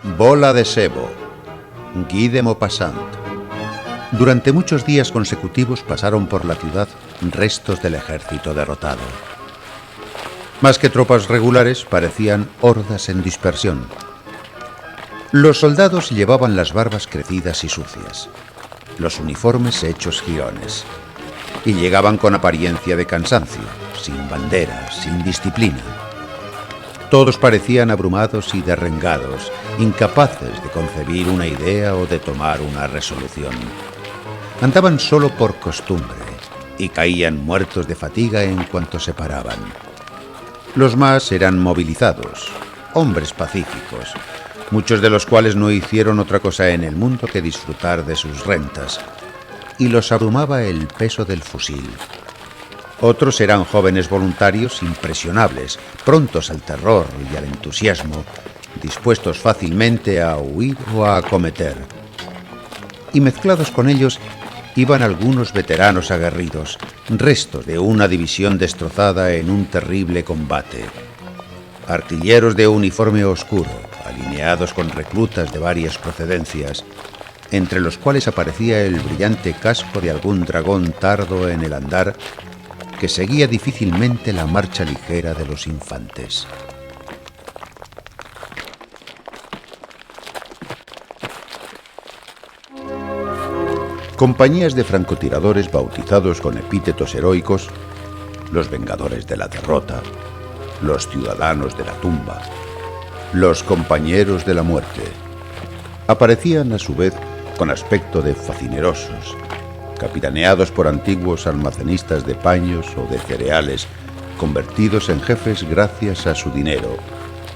Bola de sebo. Guy de Maupassant. Durante muchos días consecutivos pasaron por la ciudad restos del ejército derrotado. Más que tropas regulares, parecían hordas en dispersión. Los soldados llevaban las barbas crecidas y sucias, los uniformes hechos jirones, y llegaban con apariencia de cansancio, sin banderas, sin disciplina. Todos parecían abrumados y derrengados, incapaces de concebir una idea o de tomar una resolución. Andaban solo por costumbre y caían muertos de fatiga en cuanto se paraban. Los más eran movilizados, hombres pacíficos, muchos de los cuales no hicieron otra cosa en el mundo que disfrutar de sus rentas, y los abrumaba el peso del fusil. Otros eran jóvenes voluntarios impresionables, prontos al terror y al entusiasmo, dispuestos fácilmente a huir o a acometer. Y mezclados con ellos iban algunos veteranos aguerridos, restos de una división destrozada en un terrible combate. Artilleros de uniforme oscuro, alineados con reclutas de varias procedencias, entre los cuales aparecía el brillante casco de algún dragón tardo en el andar que seguía difícilmente la marcha ligera de los infantes. Compañías de francotiradores bautizados con epítetos heroicos, los vengadores de la derrota, los ciudadanos de la tumba, los compañeros de la muerte, aparecían a su vez con aspecto de facinerosos, capitaneados por antiguos almacenistas de paños o de cereales, convertidos en jefes gracias a su dinero,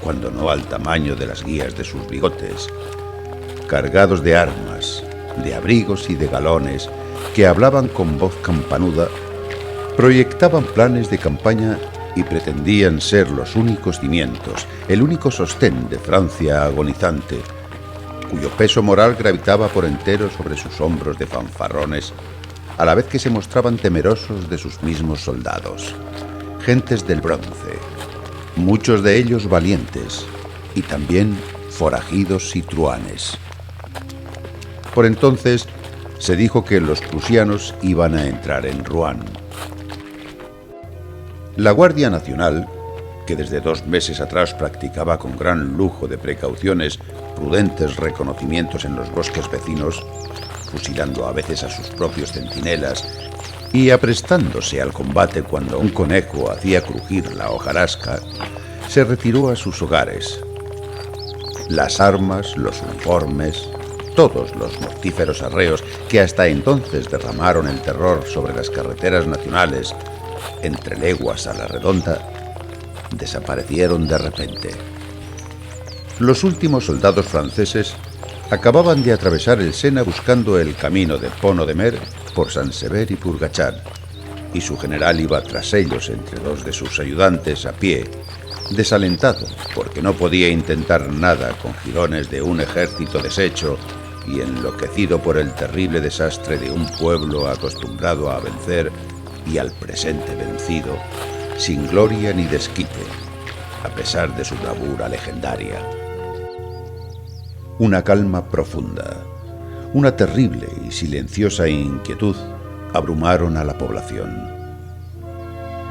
cuando no al tamaño de las guías de sus bigotes, cargados de armas, de abrigos y de galones, que hablaban con voz campanuda, proyectaban planes de campaña y pretendían ser los únicos cimientos, el único sostén de Francia agonizante, cuyo peso moral gravitaba por entero sobre sus hombros de fanfarrones, a la vez que se mostraban temerosos de sus mismos soldados, gentes del bronce, muchos de ellos valientes, y también forajidos y truhanes. Por entonces se dijo que los prusianos iban a entrar en Rouen. La Guardia Nacional, que desde 2 meses atrás practicaba con gran lujo de precauciones prudentes reconocimientos en los bosques vecinos, fusilando a veces a sus propios centinelas y aprestándose al combate cuando un conejo hacía crujir la hojarasca, se retiró a sus hogares. Las armas, los uniformes, todos los mortíferos arreos que hasta entonces derramaron el terror sobre las carreteras nacionales, entre leguas a la redonda, desaparecieron de repente. Los últimos soldados franceses acababan de atravesar el Sena buscando el camino de Pont de Mer por Saint-Sever y Purgachar, y su general iba tras ellos entre 2 de sus ayudantes a pie, desalentado porque no podía intentar nada con jirones de un ejército deshecho y enloquecido por el terrible desastre de un pueblo acostumbrado a vencer y al presente vencido, sin gloria ni desquite, a pesar de su bravura legendaria. Una calma profunda, una terrible y silenciosa inquietud abrumaron a la población.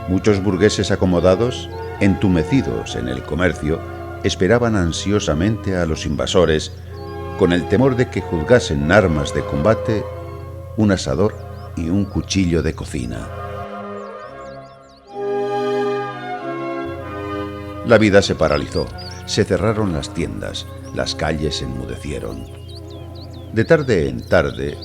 Muchos burgueses acomodados, entumecidos en el comercio, esperaban ansiosamente a los invasores, con el temor de que juzgasen armas de combate un asador y un cuchillo de cocina. La vida se paralizó, se cerraron las tiendas, las calles se enmudecieron. De tarde en tarde,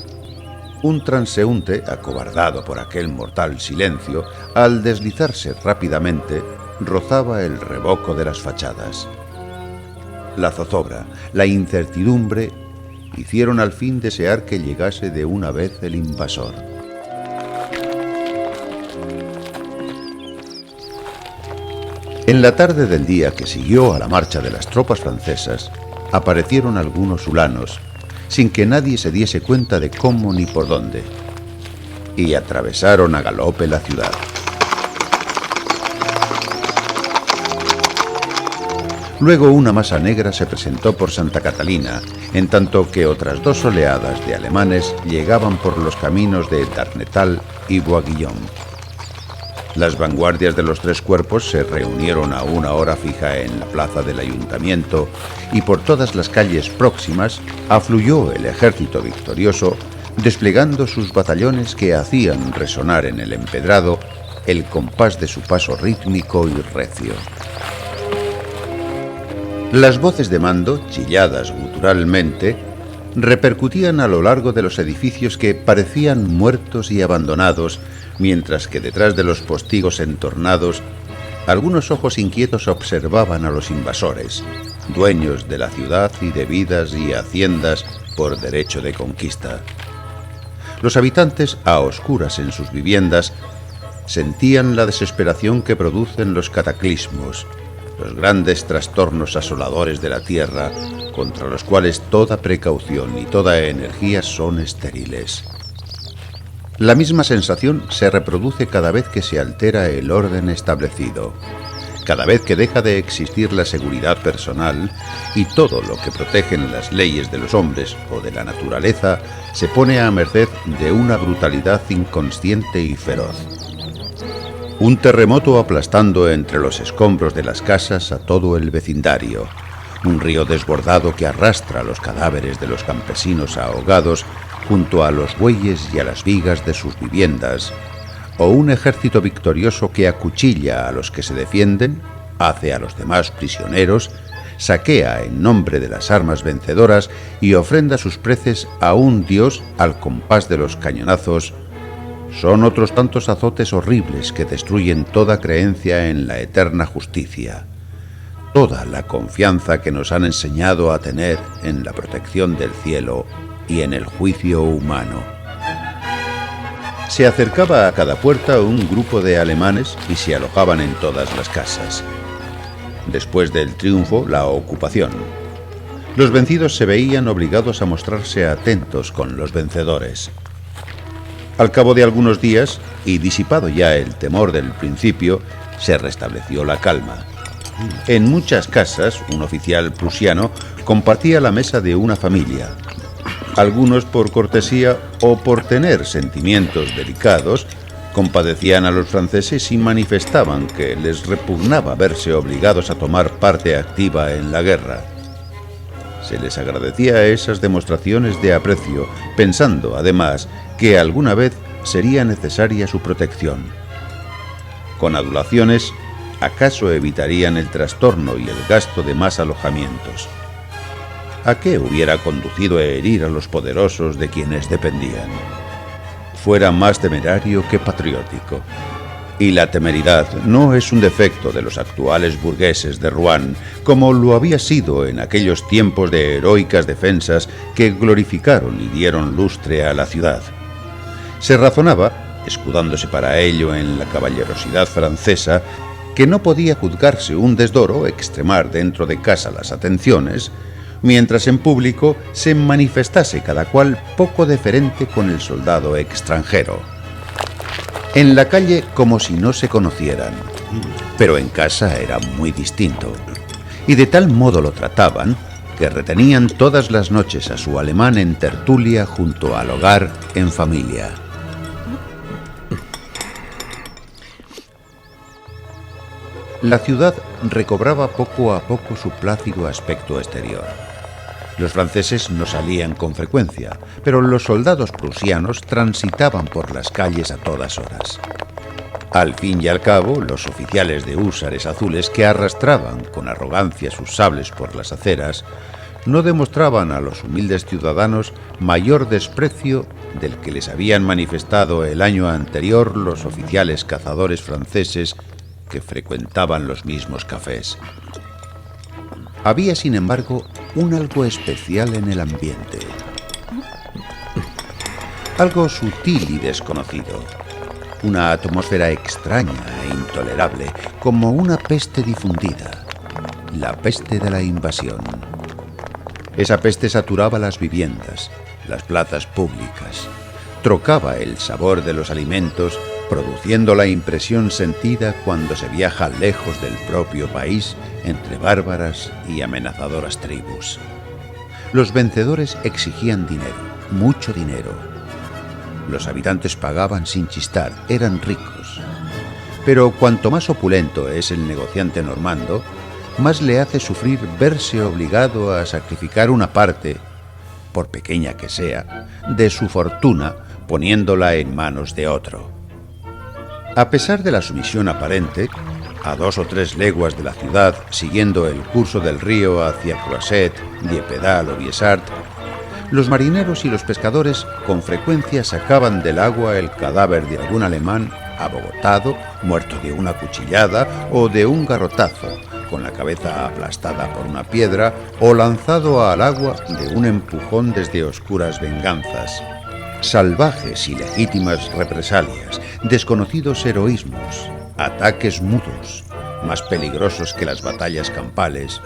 un transeúnte, acobardado por aquel mortal silencio, al deslizarse rápidamente, rozaba el revoco de las fachadas. La zozobra, la incertidumbre, hicieron al fin desear que llegase de una vez el invasor. En la tarde del día que siguió a la marcha de las tropas francesas, aparecieron algunos ulanos, sin que nadie se diese cuenta de cómo ni por dónde, y atravesaron a galope la ciudad. Luego una masa negra se presentó por Santa Catalina, en tanto que otras 2 oleadas de alemanes llegaban por los caminos de Darnetal y Bois-Guillaume. Las vanguardias de los 3 cuerpos se reunieron a una hora fija en la plaza del ayuntamiento y por todas las calles próximas afluyó el ejército victorioso, desplegando sus batallones que hacían resonar en el empedrado el compás de su paso rítmico y recio. Las voces de mando, chilladas guturalmente, repercutían a lo largo de los edificios que parecían muertos y abandonados, mientras que detrás de los postigos entornados, algunos ojos inquietos observaban a los invasores, dueños de la ciudad y de vidas y haciendas por derecho de conquista. Los habitantes, a oscuras en sus viviendas, sentían la desesperación que producen los cataclismos, los grandes trastornos asoladores de la tierra, contra los cuales toda precaución y toda energía son estériles. La misma sensación se reproduce cada vez que se altera el orden establecido, cada vez que deja de existir la seguridad personal y todo lo que protegen las leyes de los hombres o de la naturaleza se pone a merced de una brutalidad inconsciente y feroz. Un terremoto aplastando entre los escombros de las casas a todo el vecindario, un río desbordado que arrastra los cadáveres de los campesinos ahogados junto a los bueyes y a las vigas de sus viviendas, o un ejército victorioso que acuchilla a los que se defienden, hace a los demás prisioneros, saquea en nombre de las armas vencedoras y ofrenda sus preces a un dios al compás de los cañonazos, son otros tantos azotes horribles que destruyen toda creencia en la eterna justicia, toda la confianza que nos han enseñado a tener en la protección del cielo y en el juicio humano. Se acercaba a cada puerta un grupo de alemanes y se alojaban en todas las casas. Después del triunfo, la ocupación. Los vencidos se veían obligados a mostrarse atentos con los vencedores. Al cabo de algunos días, y disipado ya el temor del principio, se restableció la calma. En muchas casas, un oficial prusiano compartía la mesa de una familia. Algunos, por cortesía o por tener sentimientos delicados, compadecían a los franceses y manifestaban que les repugnaba verse obligados a tomar parte activa en la guerra. Se les agradecía esas demostraciones de aprecio, pensando, además, que alguna vez sería necesaria su protección. Con adulaciones, acaso evitarían el trastorno y el gasto de más alojamientos. ¿A qué hubiera conducido a herir a los poderosos de quienes dependían? Fuera más temerario que patriótico. Y la temeridad no es un defecto de los actuales burgueses de Rouen, como lo había sido en aquellos tiempos de heroicas defensas que glorificaron y dieron lustre a la ciudad. Se razonaba, escudándose para ello en la caballerosidad francesa, que no podía juzgarse un desdoro extremar dentro de casa las atenciones, mientras en público se manifestase cada cual poco deferente con el soldado extranjero. En la calle como si no se conocieran, pero en casa era muy distinto, y de tal modo lo trataban que retenían todas las noches a su alemán en tertulia junto al hogar en familia. La ciudad recobraba poco a poco su plácido aspecto exterior. Los franceses no salían con frecuencia, pero los soldados prusianos transitaban por las calles a todas horas. Al fin y al cabo, los oficiales de húsares azules que arrastraban con arrogancia sus sables por las aceras no demostraban a los humildes ciudadanos mayor desprecio del que les habían manifestado el año anterior los oficiales cazadores franceses que frecuentaban los mismos cafés. Había, sin embargo, un algo especial en el ambiente. Algo sutil y desconocido. Una atmósfera extraña e intolerable, como una peste difundida. La peste de la invasión. Esa peste saturaba las viviendas, las plazas públicas. Trocaba el sabor de los alimentos produciendo la impresión sentida cuando se viaja lejos del propio país entre bárbaras y amenazadoras tribus. Los vencedores exigían dinero, mucho dinero. Los habitantes pagaban sin chistar, eran ricos. Pero cuanto más opulento es el negociante normando, más le hace sufrir verse obligado a sacrificar una parte, por pequeña que sea, de su fortuna poniéndola en manos de otro. A pesar de la sumisión aparente, a 2 o 3 leguas de la ciudad, siguiendo el curso del río hacia Croisset, Diepedal o Viessart, los marineros y los pescadores con frecuencia sacaban del agua el cadáver de algún alemán abogotado, muerto de una cuchillada o de un garrotazo, con la cabeza aplastada por una piedra o lanzado al agua de un empujón desde oscuras venganzas. Salvajes y legítimas represalias, desconocidos heroísmos, ataques mudos, más peligrosos que las batallas campales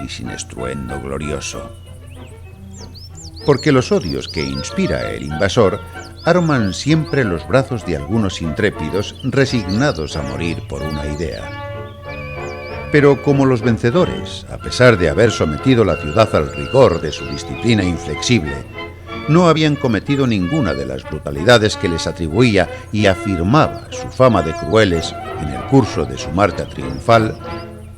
y sin estruendo glorioso. Porque los odios que inspira el invasor arman siempre los brazos de algunos intrépidos resignados a morir por una idea. Pero como los vencedores, a pesar de haber sometido la ciudad al rigor de su disciplina inflexible, no habían cometido ninguna de las brutalidades que les atribuía y afirmaba su fama de crueles en el curso de su marcha triunfal,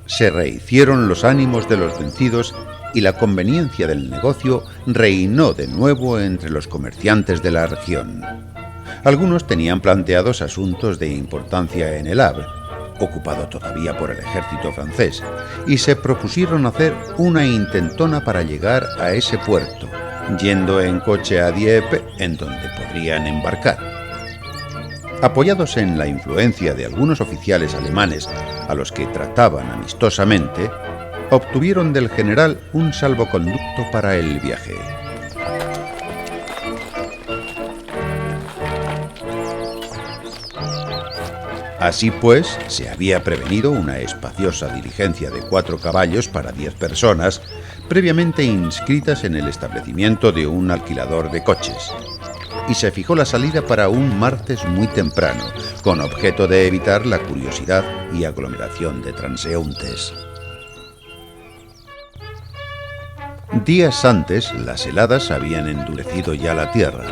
se rehicieron los ánimos de los vencidos y la conveniencia del negocio reinó de nuevo entre los comerciantes de la región. Algunos tenían planteados asuntos de importancia en el Havre, ocupado todavía por el ejército francés, y se propusieron hacer una intentona para llegar a ese puerto, yendo en coche a Dieppe, en donde podrían embarcar. Apoyados en la influencia de algunos oficiales alemanes a los que trataban amistosamente, obtuvieron del general un salvoconducto para el viaje. Así pues, se había prevenido una espaciosa diligencia de 4 caballos para 10 personas, previamente inscritas en el establecimiento de un alquilador de coches, y se fijó la salida para un martes muy temprano, con objeto de evitar la curiosidad y aglomeración de transeúntes. Días antes, las heladas habían endurecido ya la tierra,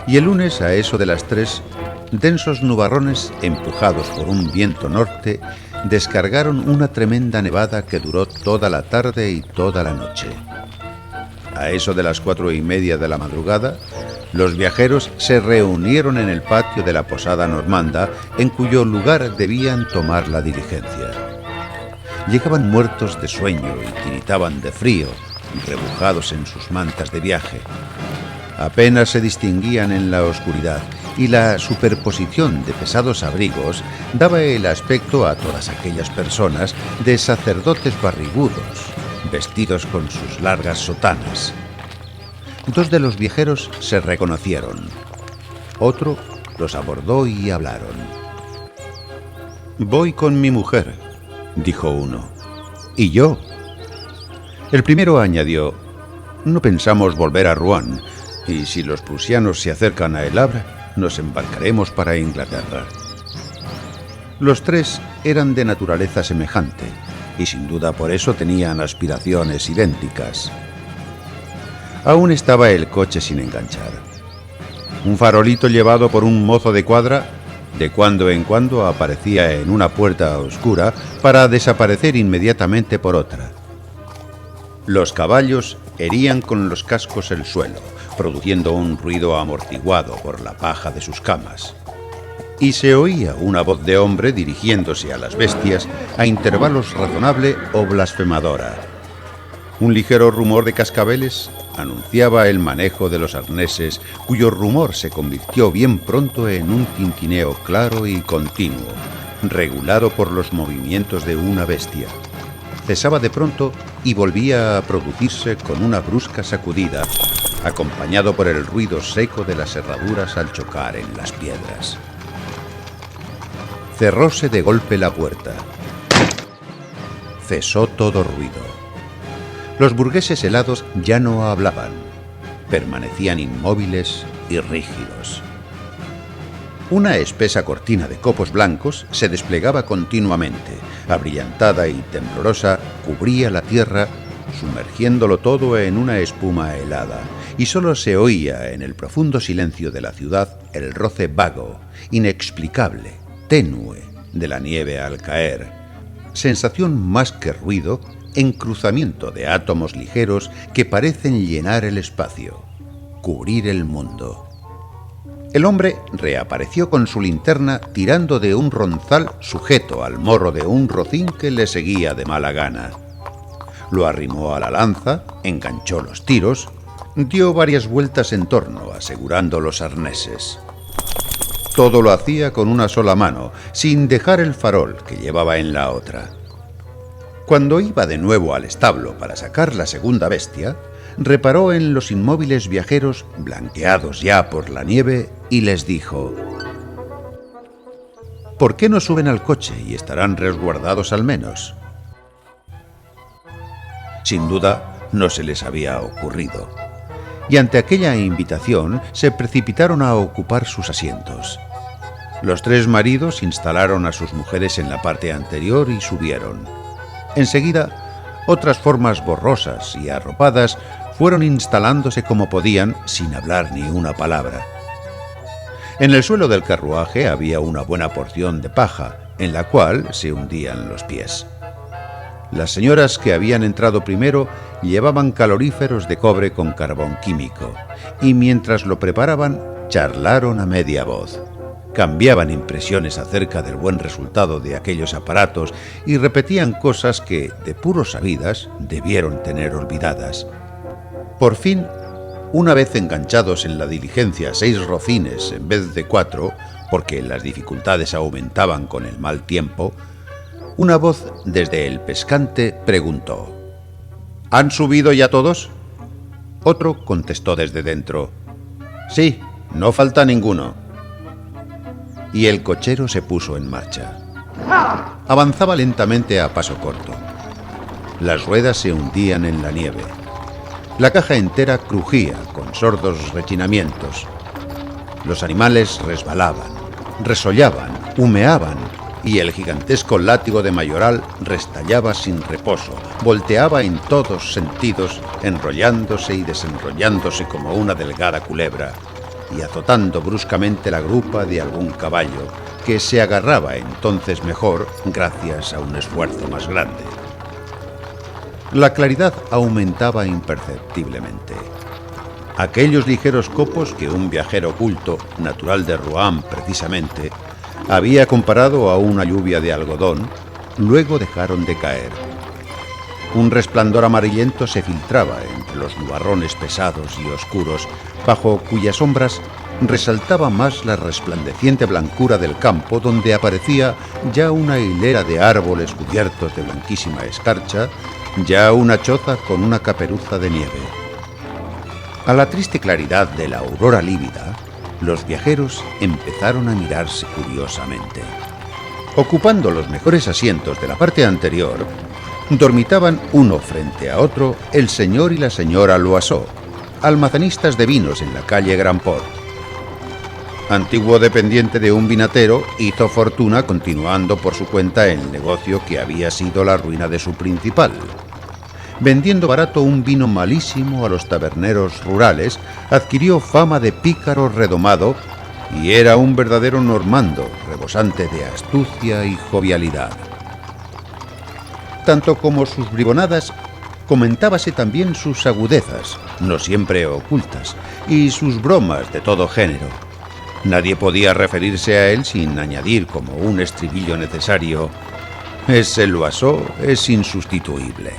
y el lunes, a eso de las 3, densos nubarrones, empujados por un viento norte, descargaron una tremenda nevada que duró toda la tarde y toda la noche. A eso de las 4:30 de la madrugada, los viajeros se reunieron en el patio de la posada normanda, en cuyo lugar debían tomar la diligencia. Llegaban muertos de sueño y tiritaban de frío, rebujados en sus mantas de viaje. Apenas se distinguían en la oscuridad, y la superposición de pesados abrigos daba el aspecto a todas aquellas personas de sacerdotes barrigudos, vestidos con sus largas sotanas. 2 de los viajeros se reconocieron. Otro los abordó y hablaron. «Voy con mi mujer», dijo uno. «¿Y yo?». El primero añadió: «No pensamos volver a Rouen, y si los prusianos se acercan a El Havre, nos embarcaremos para Inglaterra». Los 3 eran de naturaleza semejante, y sin duda por eso tenían aspiraciones idénticas. Aún estaba el coche sin enganchar. Un farolito llevado por un mozo de cuadra, de cuando en cuando aparecía en una puerta oscura para desaparecer inmediatamente por otra. Los caballos herían con los cascos el suelo, produciendo un ruido amortiguado por la paja de sus camas. Y se oía una voz de hombre dirigiéndose a las bestias a intervalos razonable o blasfemadora. Un ligero rumor de cascabeles anunciaba el manejo de los arneses, cuyo rumor se convirtió bien pronto en un tintineo claro y continuo, regulado por los movimientos de una bestia. Cesaba de pronto y volvía a producirse con una brusca sacudida, acompañado por el ruido seco de las herraduras al chocar en las piedras. Cerróse de golpe la puerta. Cesó todo ruido. Los burgueses helados ya no hablaban, permanecían inmóviles y rígidos. Una espesa cortina de copos blancos se desplegaba continuamente, abrillantada y temblorosa, cubría la tierra, sumergiéndolo todo en una espuma helada, y sólo se oía en el profundo silencio de la ciudad el roce vago, inexplicable, tenue, de la nieve al caer, sensación más que ruido, encruzamiento de átomos ligeros que parecen llenar el espacio, cubrir el mundo. El hombre reapareció con su linterna tirando de un ronzal sujeto al morro de un rocín que le seguía de mala gana. Lo arrimó a la lanza, enganchó los tiros, dio varias vueltas en torno, asegurando los arneses. Todo lo hacía con una sola mano, sin dejar el farol que llevaba en la otra. Cuando iba de nuevo al establo para sacar la segunda bestia, reparó en los inmóviles viajeros blanqueados ya por la nieve y les dijo: ¿por qué no suben al coche y estarán resguardados al menos? Sin duda, no se les había ocurrido, y ante aquella invitación se precipitaron a ocupar sus asientos. Los tres maridos instalaron a sus mujeres en la parte anterior y subieron. Enseguida, otras formas borrosas y arropadas fueron instalándose como podían, sin hablar ni una palabra. En el suelo del carruaje había una buena porción de paja, en la cual se hundían los pies. Las señoras que habían entrado primero llevaban caloríferos de cobre con carbón químico, y mientras lo preparaban, charlaron a media voz. Cambiaban impresiones acerca del buen resultado de aquellos aparatos y repetían cosas que, de puro sabidas, debieron tener olvidadas. Por fin, una vez enganchados en la diligencia 6 rocines en vez de 4, porque las dificultades aumentaban con el mal tiempo, una voz desde el pescante preguntó: ¿han subido ya todos? Otro contestó desde dentro: sí, no falta ninguno. Y el cochero se puso en marcha. Avanzaba lentamente a paso corto. Las ruedas se hundían en la nieve. La caja entera crujía con sordos rechinamientos. Los animales resbalaban, resollaban, humeaban, y el gigantesco látigo de mayoral restallaba sin reposo, volteaba en todos sentidos, enrollándose y desenrollándose como una delgada culebra, y azotando bruscamente la grupa de algún caballo, que se agarraba entonces mejor gracias a un esfuerzo más grande. La claridad aumentaba imperceptiblemente. Aquellos ligeros copos que un viajero culto, natural de Rouen precisamente, había comparado a una lluvia de algodón, luego dejaron de caer. Un resplandor amarillento se filtraba entre los nubarrones pesados y oscuros, bajo cuyas sombras resaltaba más la resplandeciente blancura del campo, donde aparecía ya una hilera de árboles cubiertos de blanquísima escarcha, ya una choza con una caperuza de nieve. A la triste claridad de la aurora lívida, los viajeros empezaron a mirarse curiosamente. Ocupando los mejores asientos de la parte anterior, dormitaban uno frente a otro el señor y la señora Loiseau, almacenistas de vinos en la calle Grand Port. Antiguo dependiente de un vinatero, hizo fortuna continuando por su cuenta el negocio que había sido la ruina de su principal. Vendiendo barato un vino malísimo a los taberneros rurales, adquirió fama de pícaro redomado y era un verdadero normando, rebosante de astucia y jovialidad. Tanto como sus bribonadas, comentábase también sus agudezas, no siempre ocultas, y sus bromas de todo género. Nadie podía referirse a él sin añadir como un estribillo necesario: ese Loiseau es insustituible.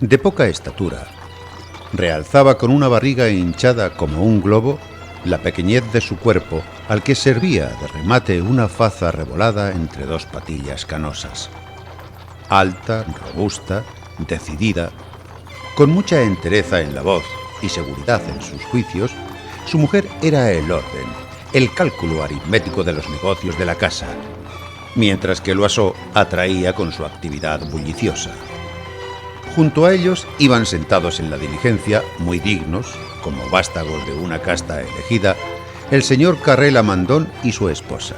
De poca estatura, realzaba con una barriga hinchada como un globo la pequeñez de su cuerpo, al que servía de remate una faza revolada entre dos patillas canosas. Alta, robusta, decidida, con mucha entereza en la voz y seguridad en sus juicios, su mujer era el orden, el cálculo aritmético de los negocios de la casa, mientras que Loiseau atraía con su actividad bulliciosa. Junto a ellos iban sentados en la diligencia, muy dignos, como vástagos de una casta elegida, el señor Carré Lamandan y su esposa.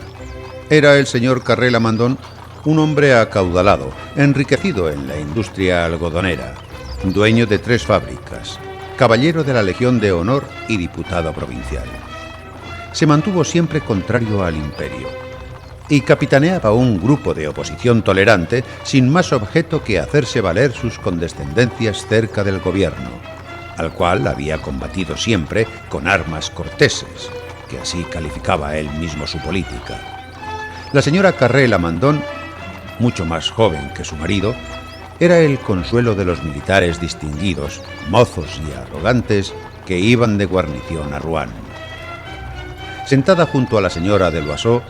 Era el señor Carré Lamandan un hombre acaudalado, enriquecido en la industria algodonera, dueño de 3 fábricas, caballero de la Legión de Honor y diputado provincial. Se mantuvo siempre contrario al imperio y capitaneaba un grupo de oposición tolerante sin más objeto que hacerse valer sus condescendencias cerca del gobierno, al cual había combatido siempre con armas corteses, que así calificaba él mismo su política. La señora Carré Lamandan, mucho más joven que su marido, era el consuelo de los militares distinguidos, mozos y arrogantes que iban de guarnición a Rouen. Sentada junto a la señora de Loiseau,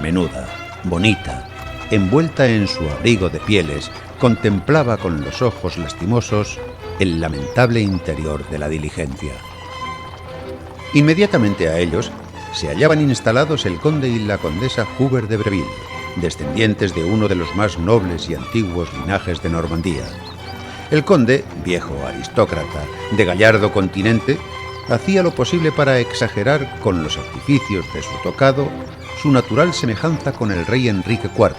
menuda, bonita, envuelta en su abrigo de pieles, contemplaba con los ojos lastimosos el lamentable interior de la diligencia. Inmediatamente a ellos se hallaban instalados el conde y la condesa Hubert de Breville, descendientes de uno de los más nobles y antiguos linajes de Normandía. El conde, viejo aristócrata de gallardo continente, hacía lo posible para exagerar con los artificios de su tocado su natural semejanza con el rey Enrique IV,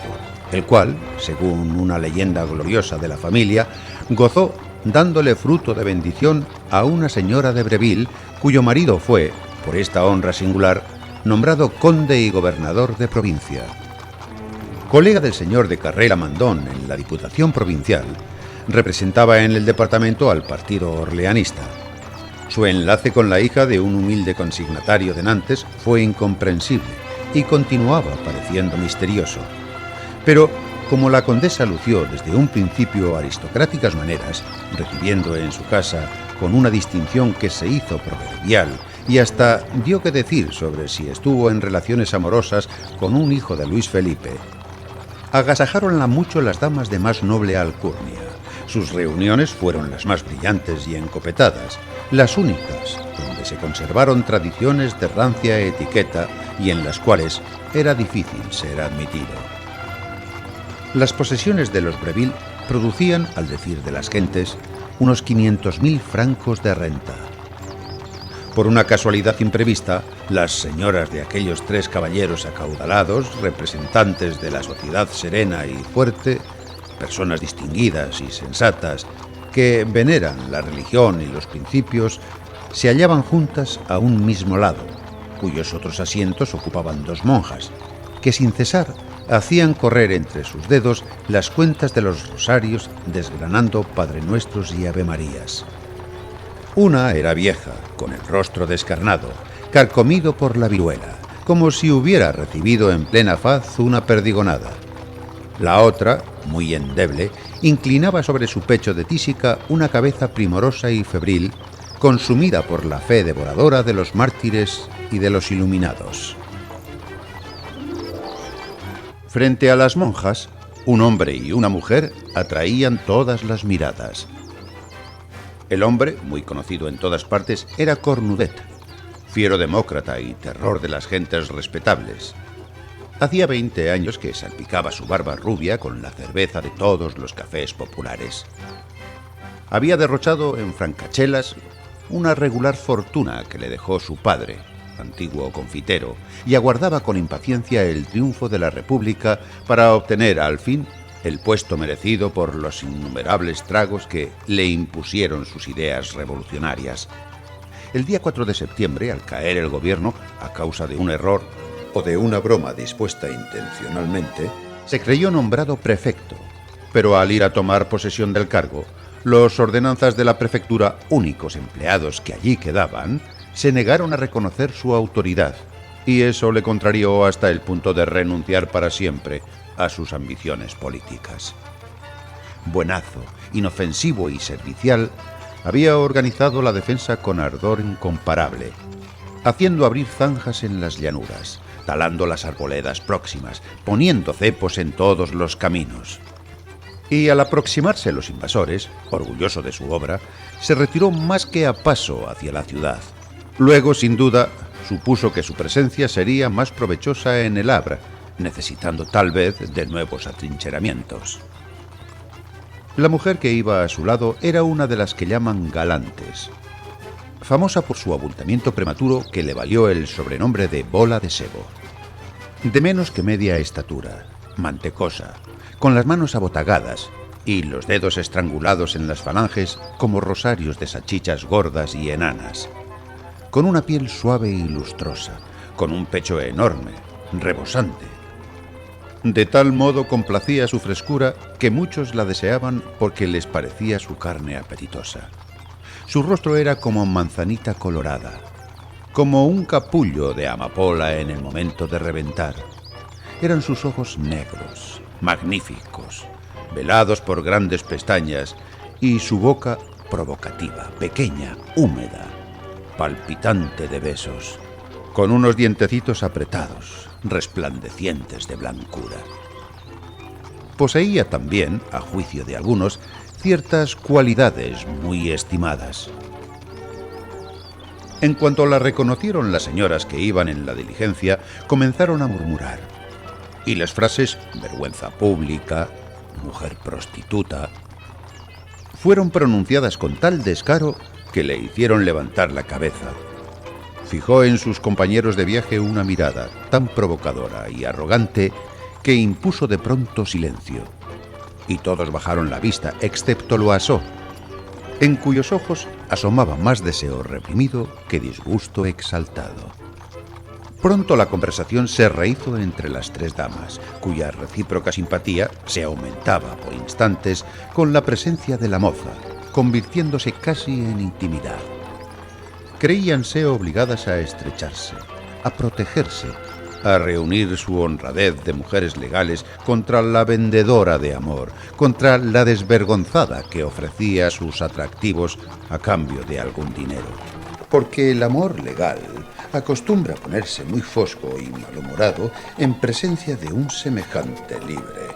el cual, según una leyenda gloriosa de la familia, gozó dándole fruto de bendición a una señora de Breville, cuyo marido fue, por esta honra singular, nombrado conde y gobernador de provincia. Colega del señor de Carré Lamandan en la Diputación Provincial, representaba en el departamento al partido orleanista. Su enlace con la hija de un humilde consignatario de Nantes fue incomprensible y continuaba pareciendo misterioso. Pero, como la condesa lució desde un principio aristocráticas maneras, recibiendo en su casa con una distinción que se hizo proverbial y hasta dio que decir sobre si estuvo en relaciones amorosas con un hijo de Luis Felipe, agasajáronla mucho las damas de más noble alcurnia. Sus reuniones fueron las más brillantes y encopetadas, las únicas donde se conservaron tradiciones de rancia etiqueta y en las cuales era difícil ser admitido. Las posesiones de los Breville producían, al decir de las gentes, unos 500.000 francos de renta. Por una casualidad imprevista, las señoras de aquellos 3 caballeros acaudalados, representantes de la sociedad serena y fuerte, personas distinguidas y sensatas, que veneran la religión y los principios, se hallaban juntas a un mismo lado, cuyos otros asientos ocupaban 2 monjas, que sin cesar hacían correr entre sus dedos las cuentas de los rosarios, desgranando Padre Nuestros y Ave Marías. Una era vieja, con el rostro descarnado, carcomido por la viruela, como si hubiera recibido en plena faz una perdigonada. La otra, muy endeble, inclinaba sobre su pecho de tísica una cabeza primorosa y febril, consumida por la fe devoradora de los mártires y de los iluminados. Frente a las monjas, un hombre y una mujer atraían todas las miradas. El hombre, muy conocido en todas partes, era Cornudet, fiero demócrata y terror de las gentes respetables. Hacía 20 años que salpicaba su barba rubia con la cerveza de todos los cafés populares. Había derrochado en francachelas una regular fortuna que le dejó su padre, antiguo confitero, y aguardaba con impaciencia el triunfo de la República para obtener al fin el puesto merecido por los innumerables tragos que le impusieron sus ideas revolucionarias. El día 4 de septiembre, al caer el gobierno, a causa de un error o de una broma dispuesta intencionalmente, se creyó nombrado prefecto, pero al ir a tomar posesión del cargo, los ordenanzas de la prefectura, únicos empleados que allí quedaban, se negaron a reconocer su autoridad, y eso le contrarió hasta el punto de renunciar para siempre a sus ambiciones políticas. Buenazo, inofensivo y servicial, había organizado la defensa con ardor incomparable, haciendo abrir zanjas en las llanuras, talando las arboledas próximas, poniendo cepos en todos los caminos. Y al aproximarse los invasores, orgulloso de su obra, se retiró más que a paso hacia la ciudad. Luego, sin duda, supuso que su presencia sería más provechosa en el Havre, necesitando tal vez de nuevos atrincheramientos. La mujer que iba a su lado era una de las que llaman galantes. famosa por su abultamiento prematuro que le valió el sobrenombre de bola de sebo. De menos que media estatura, mantecosa, con las manos abotagadas y los dedos estrangulados en las falanges como rosarios de salchichas gordas y enanas, con una piel suave y lustrosa, con un pecho enorme, rebosante. De tal modo complacía su frescura que muchos la deseaban porque les parecía su carne apetitosa. Su rostro era como manzanita colorada, como un capullo de amapola en el momento de reventar. Eran sus ojos negros, magníficos, velados por grandes pestañas, y su boca provocativa, pequeña, húmeda, palpitante de besos, con unos dientecitos apretados, resplandecientes de blancura. Poseía también, a juicio de algunos, ciertas cualidades muy estimadas. En cuanto la reconocieron las señoras que iban en la diligencia, comenzaron a murmurar, y las frases vergüenza pública, mujer prostituta, fueron pronunciadas con tal descaro que le hicieron levantar la cabeza. Fijó en sus compañeros de viaje una mirada tan provocadora y arrogante que impuso de pronto silencio, y todos bajaron la vista, excepto Loiseau, en cuyos ojos asomaba más deseo reprimido que disgusto exaltado. Pronto la conversación se rehizo entre las tres damas, cuya recíproca simpatía se aumentaba por instantes con la presencia de la moza, convirtiéndose casi en intimidad. Creíanse obligadas a estrecharse, a protegerse, a reunir su honradez de mujeres legales contra la vendedora de amor, contra la desvergonzada que ofrecía sus atractivos a cambio de algún dinero. Porque el amor legal acostumbra a ponerse muy fosco y malhumorado en presencia de un semejante libre.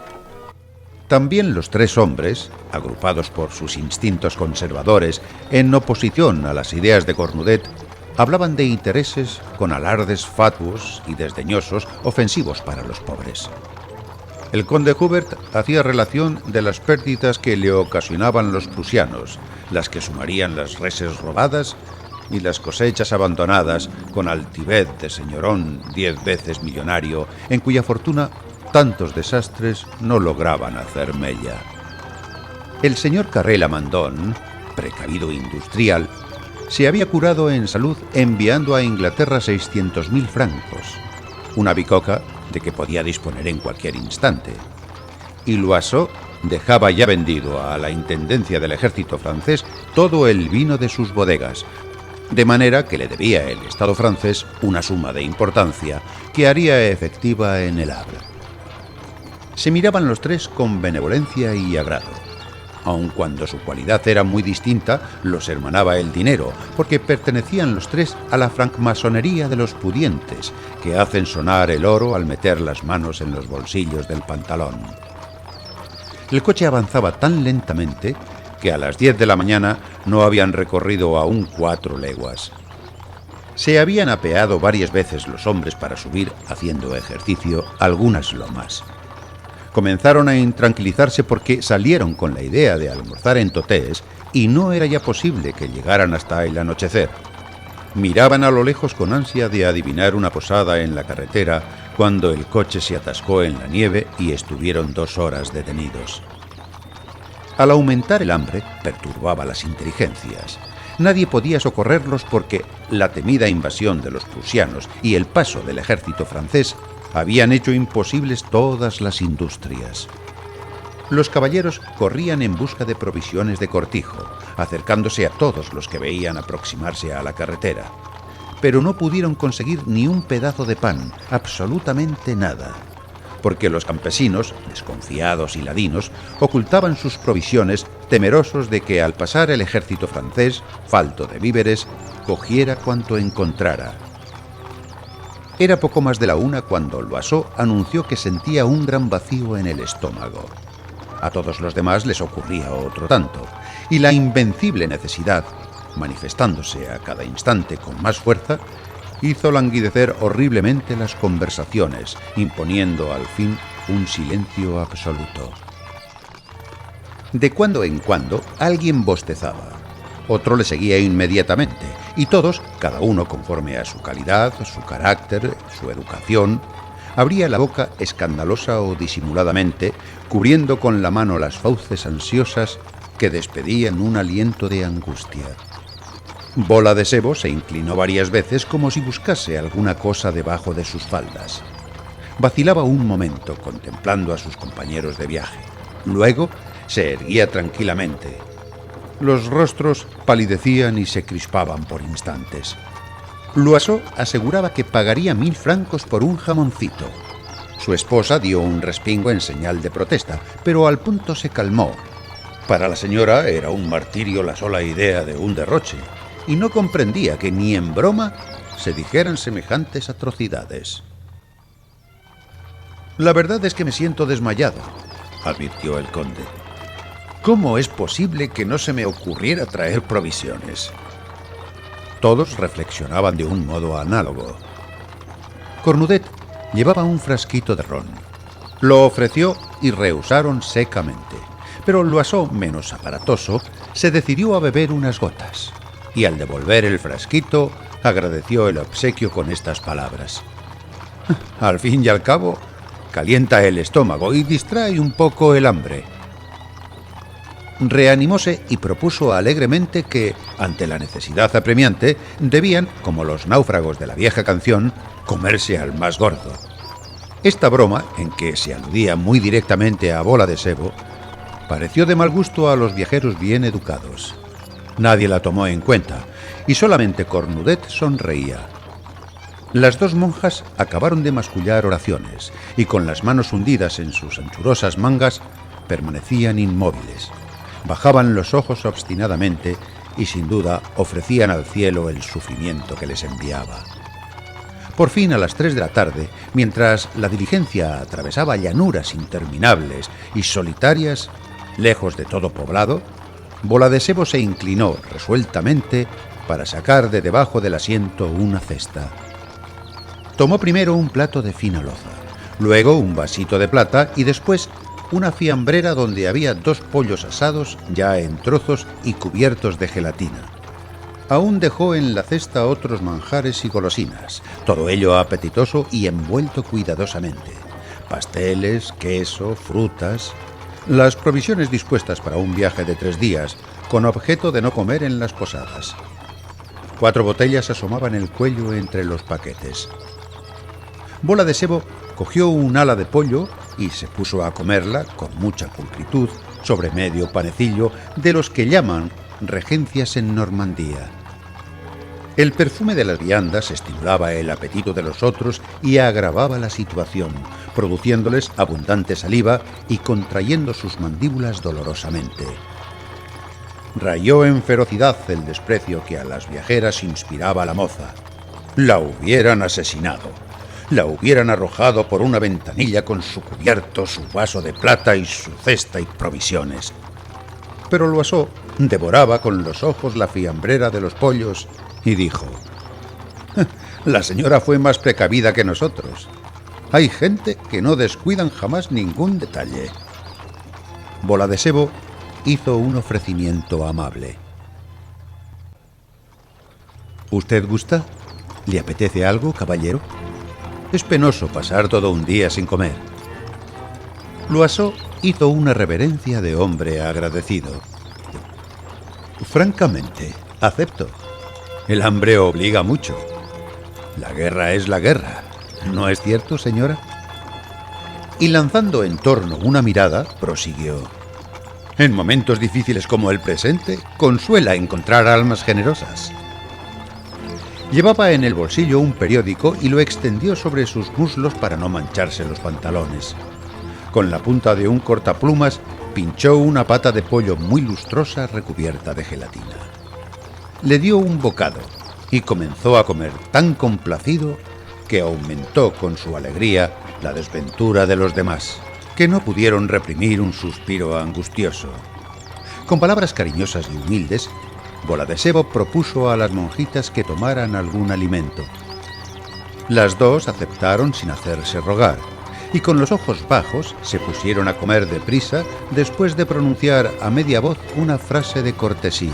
También los tres hombres, agrupados por sus instintos conservadores en oposición a las ideas de Cornudet, hablaban de intereses con alardes fatuos y desdeñosos ofensivos para los pobres. El conde Hubert hacía relación de las pérdidas que le ocasionaban los prusianos, las que sumarían las reses robadas y las cosechas abandonadas, con altivez de señorón 10 veces millonario, en cuya fortuna tantos desastres no lograban hacer mella. El señor Carré Lamandogne, precavido industrial, se había curado en salud enviando a Inglaterra 600.000 francos, una bicoca de que podía disponer en cualquier instante. Y Loiseau dejaba ya vendido a la intendencia del ejército francés todo el vino de sus bodegas, de manera que le debía el Estado francés una suma de importancia que haría efectiva en el Havre. Se miraban los tres con benevolencia y agrado. Aun cuando su cualidad era muy distinta, los hermanaba el dinero, porque pertenecían los tres a la francmasonería de los pudientes, que hacen sonar el oro al meter las manos en los bolsillos del pantalón. El coche avanzaba tan lentamente que a las 10 de la mañana no habían recorrido aún 4 leguas. Se habían apeado varias veces los hombres para subir, haciendo ejercicio, algunas lomas. Comenzaron a intranquilizarse porque salieron con la idea de almorzar en Totés y no era ya posible que llegaran hasta el anochecer. Miraban a lo lejos con ansia de adivinar una posada en la carretera cuando el coche se atascó en la nieve y estuvieron 2 horas detenidos. Al aumentar el hambre, perturbaba las inteligencias. Nadie podía socorrerlos porque la temida invasión de los prusianos y el paso del ejército francés habían hecho imposibles todas las industrias. Los caballeros corrían en busca de provisiones de cortijo, acercándose a todos los que veían aproximarse a la carretera. Pero no pudieron conseguir ni un pedazo de pan, absolutamente nada, porque los campesinos, desconfiados y ladinos, ocultaban sus provisiones, temerosos de que al pasar el ejército francés, falto de víveres, cogiera cuanto encontrara. Era poco más de la 1 cuando Loiseau anunció que sentía un gran vacío en el estómago. A todos los demás les ocurría otro tanto, y la invencible necesidad, manifestándose a cada instante con más fuerza, hizo languidecer horriblemente las conversaciones, imponiendo al fin un silencio absoluto. De cuando en cuando alguien bostezaba. otro le seguía inmediatamente, y todos, cada uno conforme a su calidad, su carácter, su educación, abría la boca escandalosa o disimuladamente, cubriendo con la mano las fauces ansiosas que despedían un aliento de angustia. Bola de Sebo se inclinó varias veces como si buscase alguna cosa debajo de sus faldas. Vacilaba un momento contemplando a sus compañeros de viaje. Luego se erguía tranquilamente. Los rostros palidecían y se crispaban por instantes. Loiseau aseguraba que pagaría 1000 francos por un jamoncito. Su esposa dio un respingo en señal de protesta, pero al punto se calmó. Para la señora era un martirio la sola idea de un derroche, y no comprendía que ni en broma se dijeran semejantes atrocidades. «La verdad es que me siento desmayado», advirtió el conde. «¿Cómo es posible que no se me ocurriera traer provisiones?» Todos reflexionaban de un modo análogo. Cornudet llevaba un frasquito de ron. Lo ofreció y rehusaron secamente, pero Loiseau, menos aparatoso, se decidió a beber unas gotas, y al devolver el frasquito agradeció el obsequio con estas palabras: «Al fin y al cabo, calienta el estómago y distrae un poco el hambre». Reanimóse y propuso alegremente que, ante la necesidad apremiante, debían, como los náufragos de la vieja canción, comerse al más gordo. Esta broma, en que se aludía muy directamente a Bola de Sebo, pareció de mal gusto a los viajeros bien educados. Nadie la tomó en cuenta, y solamente Cornudet sonreía. Las dos monjas acabaron de mascullar oraciones, y con las manos hundidas en sus anchurosas mangas, permanecían inmóviles. Bajaban los ojos obstinadamente y sin duda ofrecían al cielo el sufrimiento que les enviaba. Por fin, a las 3 de la tarde, mientras la diligencia atravesaba llanuras interminables y solitarias, lejos de todo poblado, Bola de Sebo se inclinó resueltamente para sacar de debajo del asiento una cesta. Tomó primero un plato de fina loza, luego un vasito de plata y después una fiambrera donde había 2 pollos asados ya en trozos y cubiertos de gelatina. Aún dejó en la cesta otros manjares y golosinas, todo ello apetitoso y envuelto cuidadosamente: pasteles, queso, frutas, las provisiones dispuestas para un viaje de 3 días, con objeto de no comer en las posadas. 4 botellas asomaban el cuello entre los paquetes. Bola de Sebo cogió un ala de pollo y se puso a comerla con mucha pulcritud sobre medio panecillo de los que llaman regencias en Normandía. El perfume de las viandas estimulaba el apetito de los otros y agravaba la situación, produciéndoles abundante saliva y contrayendo sus mandíbulas dolorosamente. Rayó en ferocidad el desprecio que a las viajeras inspiraba la moza. La hubieran asesinado. La hubieran arrojado por una ventanilla con su cubierto, su vaso de plata y su cesta y provisiones. Pero Loiseau devoraba con los ojos la fiambrera de los pollos y dijo: «La señora fue más precavida que nosotros. Hay gente que no descuidan jamás ningún detalle». Bola de Sebo hizo un ofrecimiento amable. «¿Usted gusta? ¿Le apetece algo, caballero? Es penoso pasar todo un día sin comer». Loiseau hizo una reverencia de hombre agradecido. «Francamente, acepto. El hambre obliga mucho. La guerra es la guerra, ¿no es cierto, señora?». Y lanzando en torno una mirada, prosiguió: «En momentos difíciles como el presente, consuela encontrar almas generosas». Llevaba en el bolsillo un periódico y lo extendió sobre sus muslos para no mancharse los pantalones. Con la punta de un cortaplumas pinchó una pata de pollo muy lustrosa recubierta de gelatina. Le dio un bocado y comenzó a comer tan complacido que aumentó con su alegría la desventura de los demás, que no pudieron reprimir un suspiro angustioso. Con palabras cariñosas y humildes, Bola de Sebo propuso a las monjitas que tomaran algún alimento. Las dos aceptaron sin hacerse rogar, y con los ojos bajos se pusieron a comer deprisa después de pronunciar a media voz una frase de cortesía.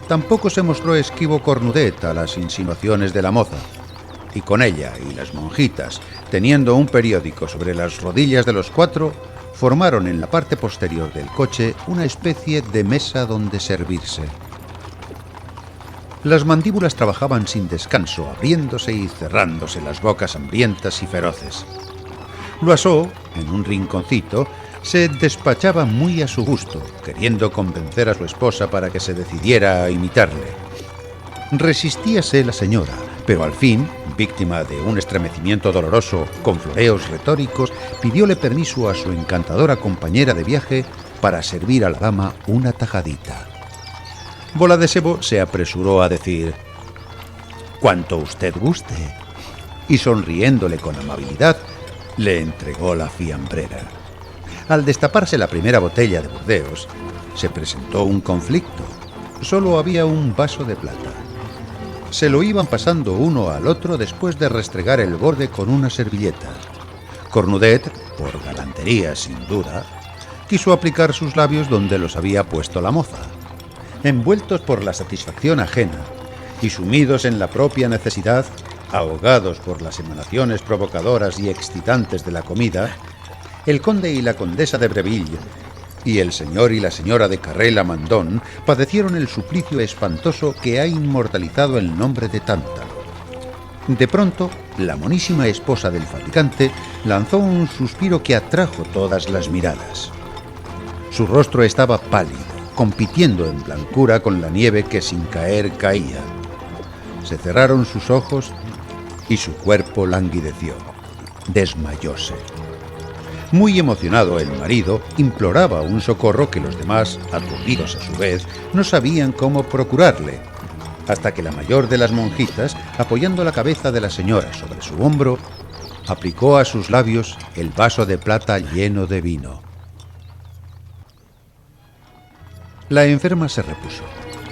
Tampoco se mostró esquivo Cornudet a las insinuaciones de la moza, y con ella y las monjitas, teniendo un periódico sobre las rodillas de los cuatro, formaron en la parte posterior del coche una especie de mesa donde servirse. Las mandíbulas trabajaban sin descanso, abriéndose y cerrándose las bocas hambrientas y feroces. Loiseau, en un rinconcito, se despachaba muy a su gusto, queriendo convencer a su esposa para que se decidiera a imitarle. Resistíase la señora, pero al fin, víctima de un estremecimiento doloroso con floreos retóricos, pidióle permiso a su encantadora compañera de viaje para servir a la dama una tajadita. Bola de Sebo se apresuró a decir: «Cuanto usted guste», y sonriéndole con amabilidad, le entregó la fiambrera. Al destaparse la primera botella de Burdeos, se presentó un conflicto. Solo había un vaso de plata. Se lo iban pasando uno al otro después de restregar el borde con una servilleta. Cornudet, por galantería sin duda, quiso aplicar sus labios donde los había puesto la moza. Envueltos por la satisfacción ajena y sumidos en la propia necesidad, ahogados por las emanaciones provocadoras y excitantes de la comida, el conde y la condesa de Breville y el señor y la señora de Carré-Lamandan padecieron el suplicio espantoso que ha inmortalizado el nombre de Tántalo. De pronto, la monísima esposa del fabricante lanzó un suspiro que atrajo todas las miradas. Su rostro estaba pálido, compitiendo en blancura con la nieve que sin caer caía. Se cerraron sus ojos y su cuerpo languideció. Desmayóse. Muy emocionado, el marido imploraba un socorro que los demás, aturdidos a su vez, no sabían cómo procurarle, hasta que la mayor de las monjitas, apoyando la cabeza de la señora sobre su hombro, aplicó a sus labios el vaso de plata lleno de vino. La enferma se repuso,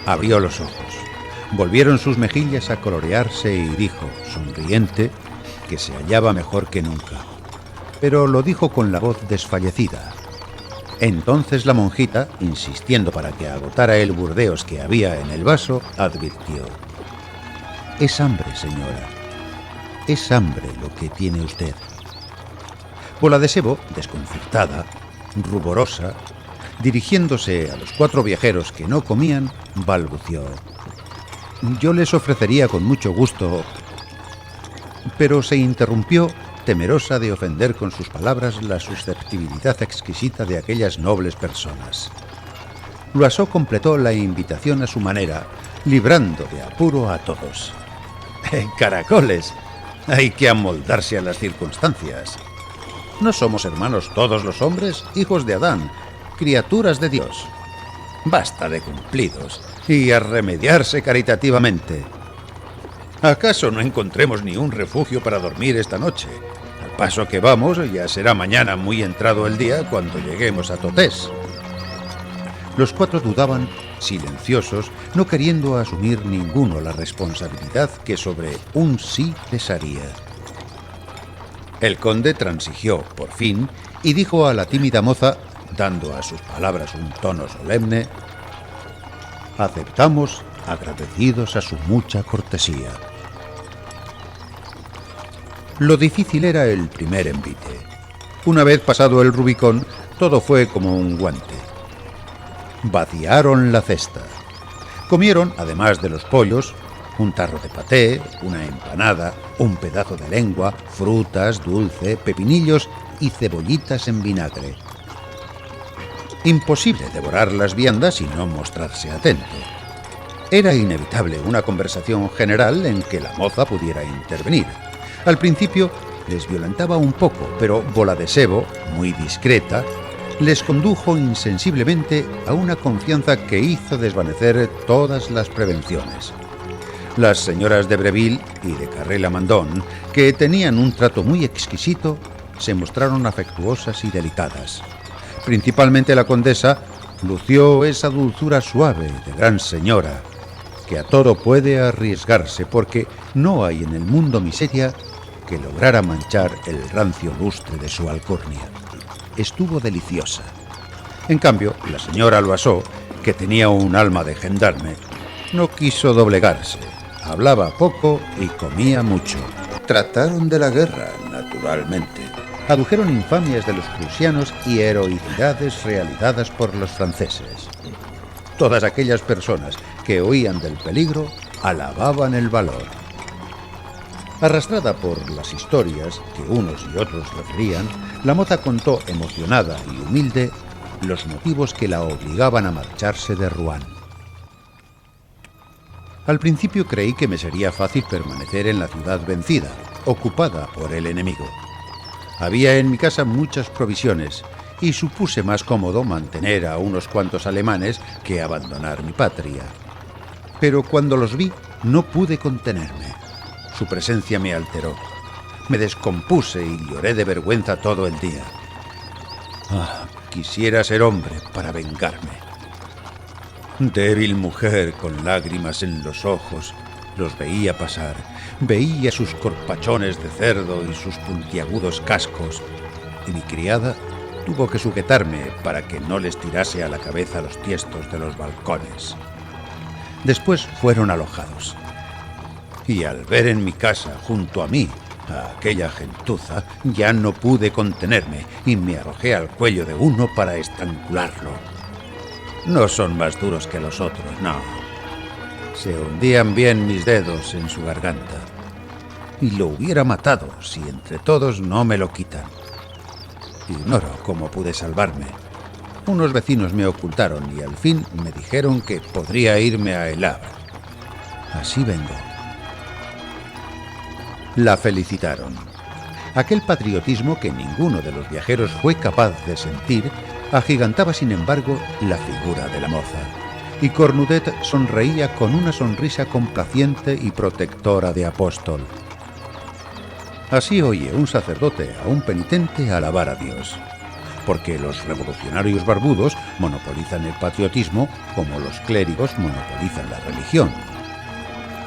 abrió los ojos, volvieron sus mejillas a colorearse y dijo, sonriente, que se hallaba mejor que nunca, pero lo dijo con la voz desfallecida. Entonces la monjita, insistiendo para que agotara el Burdeos que había en el vaso, advirtió: «Es hambre, señora. Es hambre lo que tiene usted». Bola de Sebo, desconcertada, ruborosa, dirigiéndose a los cuatro viajeros que no comían, balbució: «Yo les ofrecería con mucho gusto», pero se interrumpió, temerosa de ofender con sus palabras la susceptibilidad exquisita de aquellas nobles personas. Loiseau completó la invitación a su manera, librando de apuro a todos. «Caracoles, hay que amoldarse a las circunstancias. ¿No somos hermanos todos los hombres, hijos de Adán, criaturas de Dios? Basta de cumplidos y a remediarse caritativamente. ¿Acaso no encontremos ni un refugio para dormir esta noche? Al paso que vamos, ya será mañana muy entrado el día cuando lleguemos a Totés». Los cuatro dudaban, silenciosos, no queriendo asumir ninguno la responsabilidad que sobre un sí pesaría. El conde transigió, por fin, y dijo a la tímida moza, dando a sus palabras un tono solemne: «Aceptamos, agradecidos a su mucha cortesía». Lo difícil era el primer envite. Una vez pasado el Rubicón, todo fue como un guante. Vaciaron la cesta. Comieron, además de los pollos, un tarro de paté, una empanada, un pedazo de lengua, frutas, dulce, pepinillos y cebollitas en vinagre. Imposible devorar las viandas y no mostrarse atento. Era inevitable una conversación general en que la moza pudiera intervenir. Al principio les violentaba un poco, pero Bola de Sebo, muy discreta, les condujo insensiblemente a una confianza que hizo desvanecer todas las prevenciones. Las señoras de Breville y de Carré-Lamandan, que tenían un trato muy exquisito, se mostraron afectuosas y delicadas. Principalmente la condesa lució esa dulzura suave de gran señora, que a todo puede arriesgarse, porque no hay en el mundo miseria que lograra manchar el rancio lustre de su alcurnia. Estuvo deliciosa. En cambio, la señora Loiseau, que tenía un alma de gendarme, No quiso doblegarse, hablaba poco y comía mucho. Trataron de la guerra, naturalmente. Adujeron infamias de los prusianos y heroicidades realizadas por los franceses. Todas aquellas personas que oían del peligro alababan el valor. Arrastrada por las historias que unos y otros referían, la moza contó emocionada y humilde los motivos que la obligaban a marcharse de Rouen. Al principio creí que me sería fácil permanecer en la ciudad vencida, ocupada por el enemigo. Había en mi casa muchas provisiones y supuse más cómodo mantener a unos cuantos alemanes que abandonar mi patria. Pero cuando los vi, no pude contenerme. Su presencia me alteró. Me descompuse y lloré de vergüenza todo el día. Quisiera ser hombre para vengarme. Débil mujer con lágrimas en los ojos, los veía pasar. Veía sus corpachones de cerdo y sus puntiagudos cascos, y mi criada tuvo que sujetarme para que no les tirase a la cabeza los tiestos de los balcones. Después fueron alojados, y al ver en mi casa, junto a mí, a aquella gentuza, ya no pude contenerme y me arrojé al cuello de uno para estrangularlo. No son más duros que los otros, no. Se hundían bien mis dedos en su garganta. Y lo hubiera matado si entre todos no me lo quitan. Ignoro cómo pude salvarme. Unos vecinos me ocultaron y al fin me dijeron que podría irme a El Havre. Así vengo. La felicitaron. Aquel patriotismo que ninguno de los viajeros fue capaz de sentir agigantaba sin embargo la figura de la moza. Y Cornudet sonreía con una sonrisa complaciente y protectora de apóstol. Así oye un sacerdote a un penitente alabar a Dios, porque los revolucionarios barbudos monopolizan el patriotismo como los clérigos monopolizan la religión.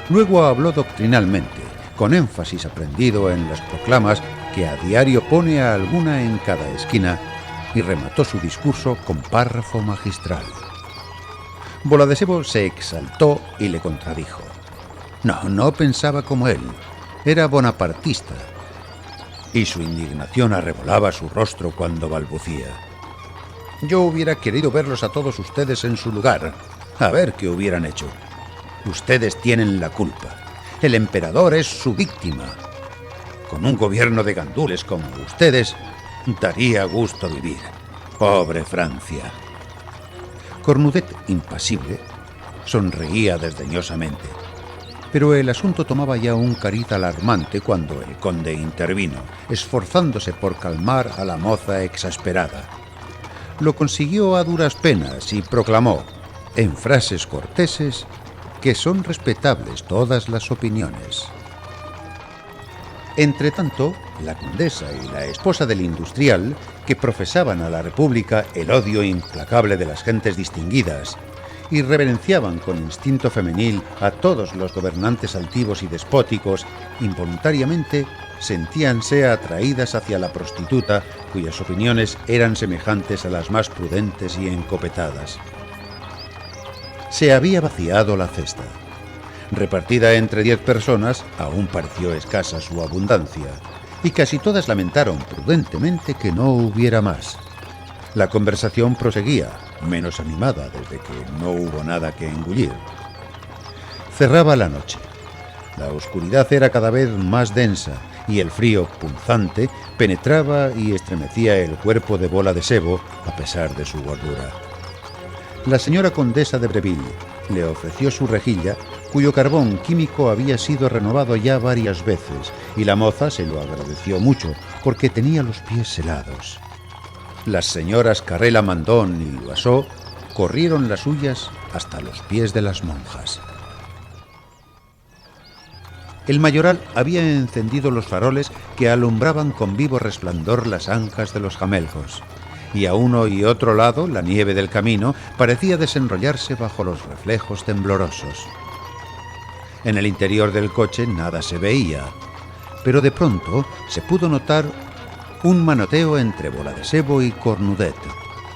Luego habló doctrinalmente, con énfasis aprendido en las proclamas que a diario pone a alguna en cada esquina, y remató su discurso con párrafo magistral. Bola de Sebo se exaltó y le contradijo. No pensaba como él, era bonapartista, y su indignación arrebolaba su rostro cuando balbucía. Yo hubiera querido verlos a todos ustedes en su lugar, a ver qué hubieran hecho. Ustedes tienen la culpa, el emperador es su víctima. Con un gobierno de gandules como ustedes, daría gusto vivir. Pobre Francia. Cornudet, impasible, sonreía desdeñosamente. Pero el asunto tomaba ya un cariz alarmante cuando el conde intervino, esforzándose por calmar a la moza exasperada. Lo consiguió a duras penas y proclamó, en frases corteses, que son respetables todas las opiniones. Entretanto, la condesa y la esposa del industrial, que profesaban a la República el odio implacable de las gentes distinguidas y reverenciaban con instinto femenil a todos los gobernantes altivos y despóticos, involuntariamente sentíanse atraídas hacia la prostituta, cuyas opiniones eran semejantes a las más prudentes y encopetadas. Se había vaciado la cesta. Repartida entre 10 personas, aún pareció escasa su abundancia, y casi todas lamentaron prudentemente que no hubiera más. La conversación proseguía, menos animada desde que no hubo nada que engullir. Cerraba la noche. La oscuridad era cada vez más densa y el frío punzante penetraba y estremecía el cuerpo de Bola de Sebo a pesar de su gordura. La señora condesa de Breville le ofreció su rejilla, cuyo carbón químico había sido renovado ya varias veces, y la moza se lo agradeció mucho porque tenía los pies helados. Las señoras Carrela Mandón y Loiseau corrieron las suyas hasta los pies de las monjas. El mayoral había encendido los faroles que alumbraban con vivo resplandor las ancas de los jamelgos, y a uno y otro lado la nieve del camino parecía desenrollarse bajo los reflejos temblorosos. En el interior del coche nada se veía, pero de pronto se pudo notar un manoteo entre Bola de Sebo y Cornudet.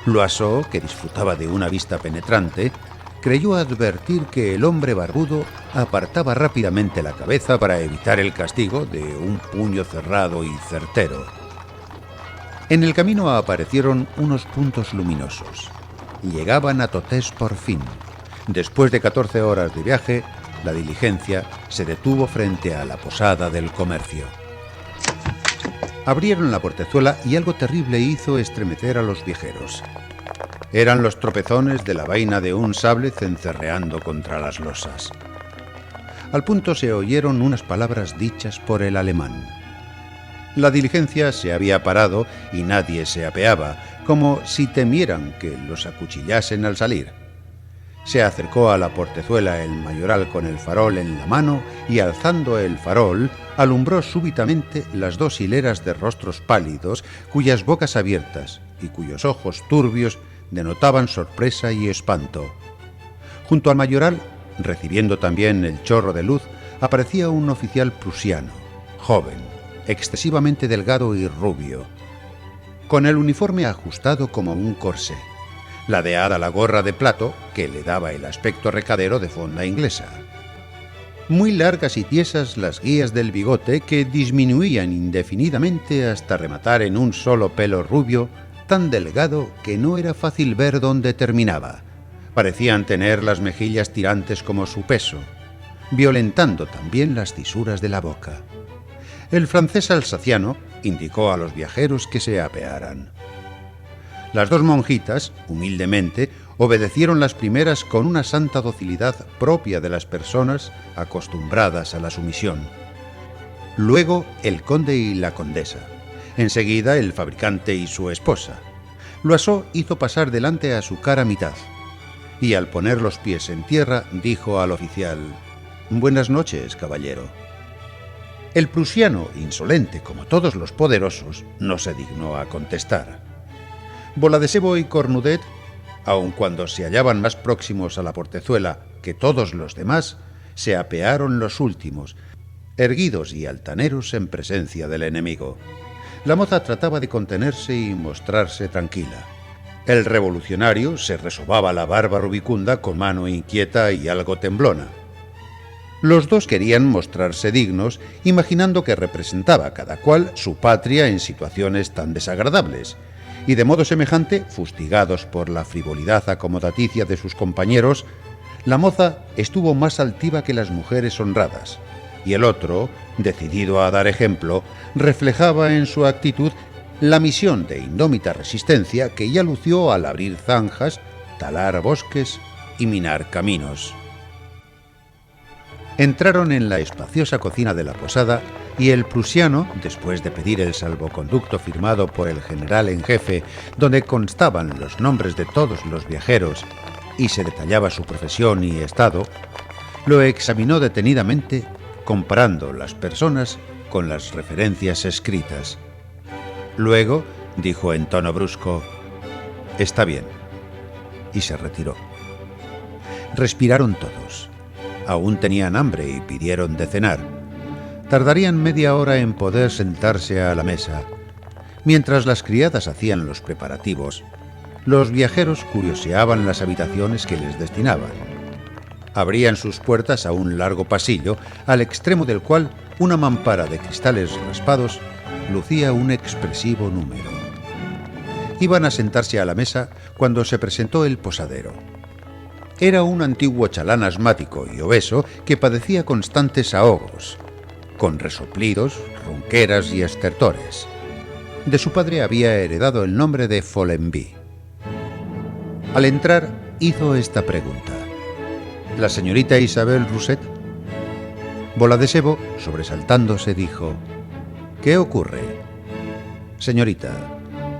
Loiseau, que disfrutaba de una vista penetrante, creyó advertir que el hombre barbudo apartaba rápidamente la cabeza para evitar el castigo de un puño cerrado y certero. En el camino aparecieron unos puntos luminosos. Llegaban a Totés por fin. Después de 14 horas de viaje, la diligencia se detuvo frente a la posada del comercio. Abrieron la portezuela y algo terrible hizo estremecer a los viajeros. Eran los tropezones de la vaina de un sable cencerreando contra las losas. Al punto se oyeron unas palabras dichas por el alemán. La diligencia se había parado y nadie se apeaba, como si temieran que los acuchillasen al salir. Se acercó a la portezuela el mayoral con el farol en la mano y, alzando el farol, alumbró súbitamente las dos hileras de rostros pálidos, cuyas bocas abiertas y cuyos ojos turbios denotaban sorpresa y espanto. Junto al mayoral, recibiendo también el chorro de luz, aparecía un oficial prusiano, joven, excesivamente delgado y rubio, con el uniforme ajustado como un corsé, ladeada la gorra de plato que le daba el aspecto recadero de fonda inglesa. Muy largas y tiesas las guías del bigote que disminuían indefinidamente hasta rematar en un solo pelo rubio tan delgado que no era fácil ver dónde terminaba. Parecían tener las mejillas tirantes como su peso, violentando también las cisuras de la boca. El francés alsaciano indicó a los viajeros que se apearan. Las dos monjitas, humildemente, obedecieron las primeras con una santa docilidad propia de las personas acostumbradas a la sumisión. Luego el conde y la condesa. Enseguida el fabricante y su esposa. Loiseau hizo pasar delante a su cara mitad, y al poner los pies en tierra dijo al oficial: «Buenas noches, caballero». El prusiano, insolente como todos los poderosos, no se dignó a contestar. Boladesebo y Cornudet, aun cuando se hallaban más próximos a la portezuela que todos los demás, se apearon los últimos, erguidos y altaneros en presencia del enemigo. La moza trataba de contenerse y mostrarse tranquila. El revolucionario se resobaba la barba rubicunda con mano inquieta y algo temblona. Los dos querían mostrarse dignos, imaginando que representaba cada cual su patria en situaciones tan desagradables, y de modo semejante, fustigados por la frivolidad acomodaticia de sus compañeros, la moza estuvo más altiva que las mujeres honradas, y el otro, decidido a dar ejemplo, reflejaba en su actitud la misión de indómita resistencia que ya lució al abrir zanjas, talar bosques y minar caminos. Entraron en la espaciosa cocina de la posada y el prusiano, después de pedir el salvoconducto firmado por el general en jefe, donde constaban los nombres de todos los viajeros y se detallaba su profesión y estado, lo examinó detenidamente, comparando las personas con las referencias escritas. Luego dijo en tono brusco: «Está bien», y se retiró. Respiraron todos. Aún tenían hambre y pidieron de cenar. Tardarían media hora en poder sentarse a la mesa. Mientras las criadas hacían los preparativos, los viajeros curioseaban las habitaciones que les destinaban. Abrían sus puertas a un largo pasillo, al extremo del cual una mampara de cristales raspados lucía un expresivo número. Iban a sentarse a la mesa cuando se presentó el posadero. Era un antiguo chalán asmático y obeso que padecía constantes ahogos, con resoplidos, ronqueras y estertores. De su padre había heredado el nombre de Follenby. Al entrar, hizo esta pregunta: ¿La señorita Isabel Rousset? Boladesebo, sobresaltándose, dijo: ¿Qué ocurre? Señorita,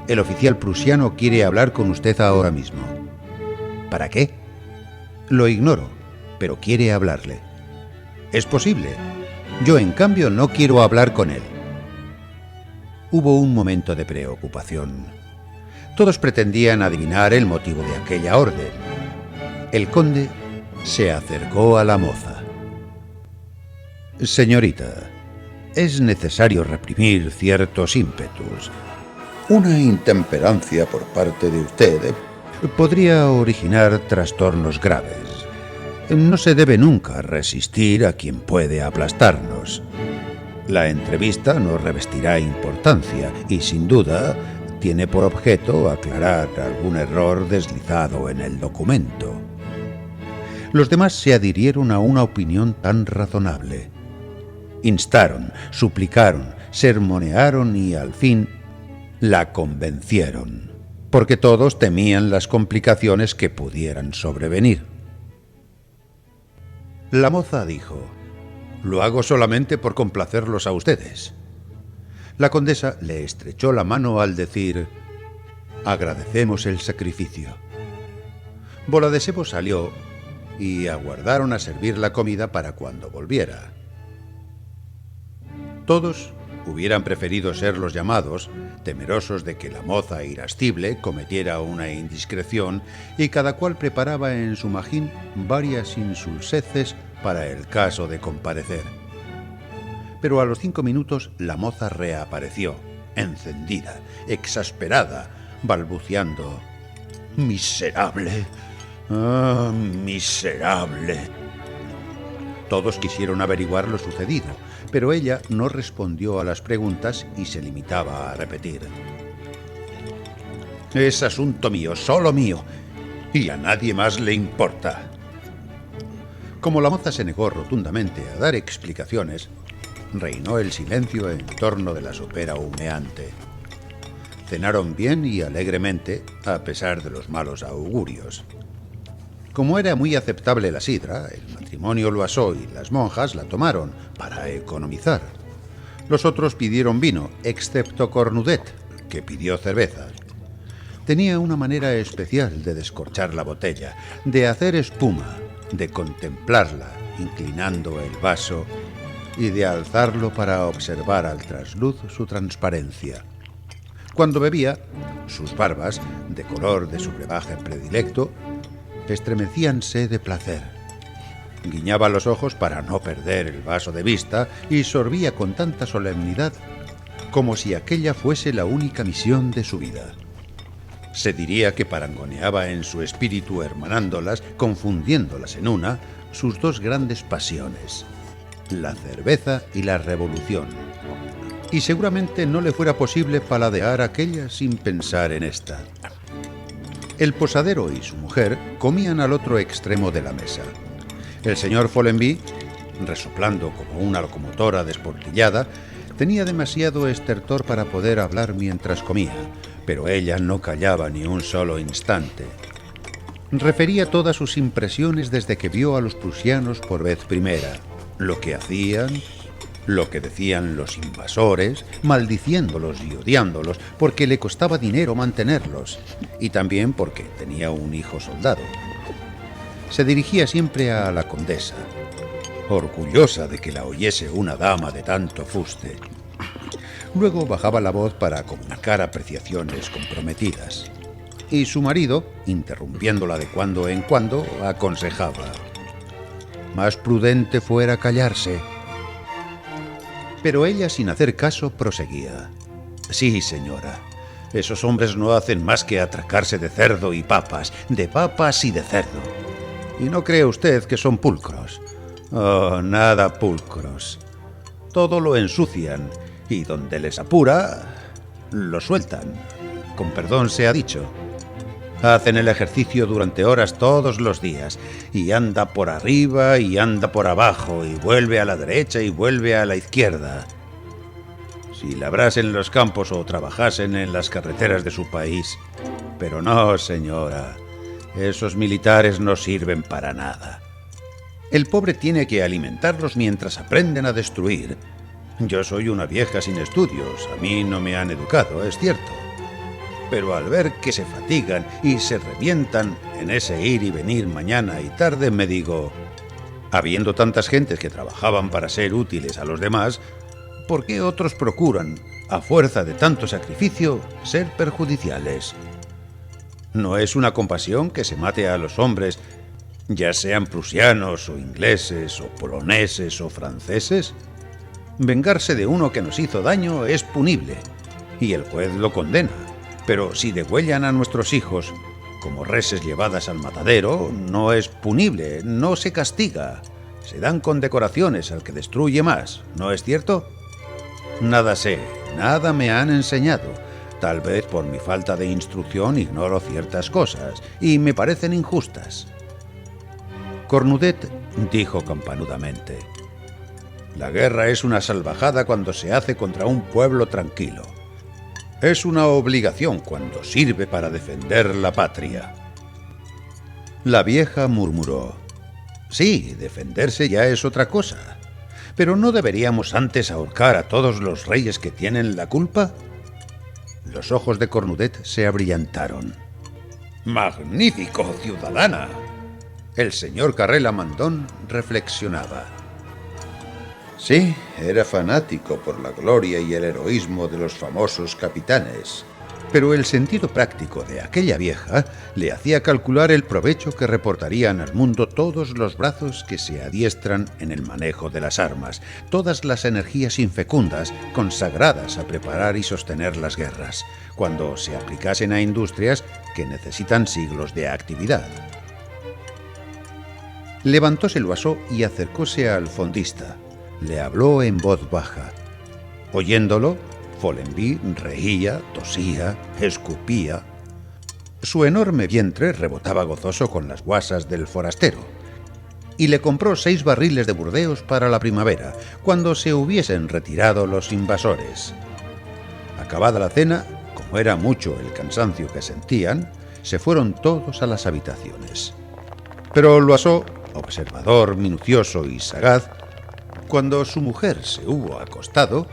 el oficial prusiano quiere hablar con usted ahora mismo. ¿Para qué? Lo ignoro, pero quiere hablarle. Es posible. Yo, en cambio, no quiero hablar con él. Hubo un momento de preocupación. Todos pretendían adivinar el motivo de aquella orden. El conde se acercó a la moza. Señorita, es necesario reprimir ciertos ímpetus. Una intemperancia por parte de usted podría originar trastornos graves. No se debe nunca resistir a quien puede aplastarnos. La entrevista no revestirá importancia y, sin duda, tiene por objeto aclarar algún error deslizado en el documento. Los demás se adhirieron a una opinión tan razonable. Instaron, suplicaron, sermonearon y, al fin, la convencieron, porque todos temían las complicaciones que pudieran sobrevenir. La moza dijo: «Lo hago solamente por complacerlos a ustedes». La condesa le estrechó la mano al decir: «Agradecemos el sacrificio». Bola de Sebo salió y aguardaron a servir la comida para cuando volviera. Todos hubieran preferido ser los llamados, temerosos de que la moza irascible cometiera una indiscreción, y cada cual preparaba en su magín varias insulseces para el caso de comparecer. Pero a los 5 minutos la moza reapareció, encendida, exasperada, balbuceando: «¡Miserable! ¡Ah, miserable!». Todos quisieron averiguar lo sucedido, pero ella no respondió a las preguntas y se limitaba a repetir: «Es asunto mío, solo mío, y a nadie más le importa». Como la moza se negó rotundamente a dar explicaciones, reinó el silencio en torno de la sopera humeante. Cenaron bien y alegremente, a pesar de los malos augurios. Como era muy aceptable la sidra, el matrimonio lo asó y las monjas la tomaron para economizar. Los otros pidieron vino, excepto Cornudet, que pidió cerveza. Tenía una manera especial de descorchar la botella, de hacer espuma, de contemplarla, inclinando el vaso, y de alzarlo para observar al trasluz su transparencia. Cuando bebía, sus barbas, de color de su brebaje predilecto, estremecíanse de placer. Guiñaba los ojos para no perder el vaso de vista y sorbía con tanta solemnidad como si aquella fuese la única misión de su vida. Se diría que parangoneaba en su espíritu hermanándolas, confundiéndolas en una, sus dos grandes pasiones, la cerveza y la revolución. Y seguramente no le fuera posible paladear aquella sin pensar en esta. El posadero y su mujer comían al otro extremo de la mesa. El señor Follenby, resoplando como una locomotora desportillada, tenía demasiado estertor para poder hablar mientras comía, pero ella no callaba ni un solo instante. Refería todas sus impresiones desde que vio a los prusianos por vez primera, lo que hacían, lo que decían los invasores, maldiciéndolos y odiándolos, porque le costaba dinero mantenerlos, y también porque tenía un hijo soldado. Se dirigía siempre a la condesa, orgullosa de que la oyese una dama de tanto fuste. Luego bajaba la voz para comunicar apreciaciones comprometidas. Y su marido, interrumpiéndola de cuando en cuando, aconsejaba: «Más prudente fuera callarse». Pero ella, sin hacer caso, proseguía: «Sí, señora, esos hombres no hacen más que atracarse de cerdo y papas, de papas y de cerdo. ¿Y no cree usted que son pulcros? Oh, nada pulcros. Todo lo ensucian y donde les apura, lo sueltan. Con perdón sea dicho. Hacen el ejercicio durante horas todos los días y anda por arriba y anda por abajo y vuelve a la derecha y vuelve a la izquierda. Si labrasen los campos o trabajasen en las carreteras de su país. Pero no, señora, esos militares no sirven para nada. El pobre tiene que alimentarlos mientras aprenden a destruir. Yo soy una vieja sin estudios, a mí no me han educado, es cierto. Pero al ver que se fatigan y se revientan en ese ir y venir mañana y tarde, me digo, habiendo tantas gentes que trabajaban para ser útiles a los demás, ¿por qué otros procuran, a fuerza de tanto sacrificio, ser perjudiciales? ¿No es una compasión que se mate a los hombres, ya sean prusianos o ingleses o poloneses o franceses? Vengarse de uno que nos hizo daño es punible, y el juez lo condena. Pero si degüellan a nuestros hijos, como reses llevadas al matadero, no es punible, no se castiga. Se dan condecoraciones al que destruye más, ¿no es cierto? Nada sé, nada me han enseñado. Tal vez por mi falta de instrucción ignoro ciertas cosas y me parecen injustas. Cornudet dijo campanudamente: la guerra es una salvajada cuando se hace contra un pueblo tranquilo. Es una obligación cuando sirve para defender la patria. La vieja murmuró: sí, defenderse ya es otra cosa. ¿Pero no deberíamos antes ahorcar a todos los reyes que tienen la culpa? Los ojos de Cornudet se abrillantaron. ¡Magnífico, ciudadana! El señor Carré-Lamandan reflexionaba. Sí, era fanático por la gloria y el heroísmo de los famosos capitanes, pero el sentido práctico de aquella vieja le hacía calcular el provecho que reportarían al mundo todos los brazos que se adiestran en el manejo de las armas, todas las energías infecundas consagradas a preparar y sostener las guerras, cuando se aplicasen a industrias que necesitan siglos de actividad. Levantóse Loiseau y acercóse al fondista. Le habló en voz baja. Oyéndolo, Follenvie reía, tosía, escupía. Su enorme vientre rebotaba gozoso con las guasas del forastero, y le compró 6 barriles de Burdeos para la primavera, cuando se hubiesen retirado los invasores. Acabada la cena, como era mucho el cansancio que sentían, se fueron todos a las habitaciones. Pero Loiseau, observador, minucioso y sagaz, cuando su mujer se hubo acostado,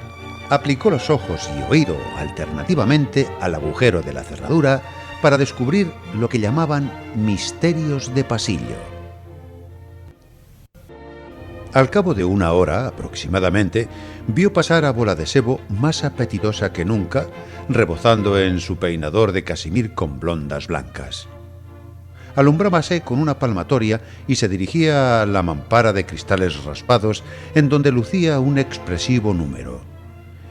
aplicó los ojos y oído alternativamente al agujero de la cerradura para descubrir lo que llamaban misterios de pasillo. Al cabo de 1 hora aproximadamente, vio pasar a Bola de Sebo más apetitosa que nunca, rebozando en su peinador de casimir con blondas blancas. Alumbrábase con una palmatoria y se dirigía a la mampara de cristales raspados en donde lucía un expresivo número.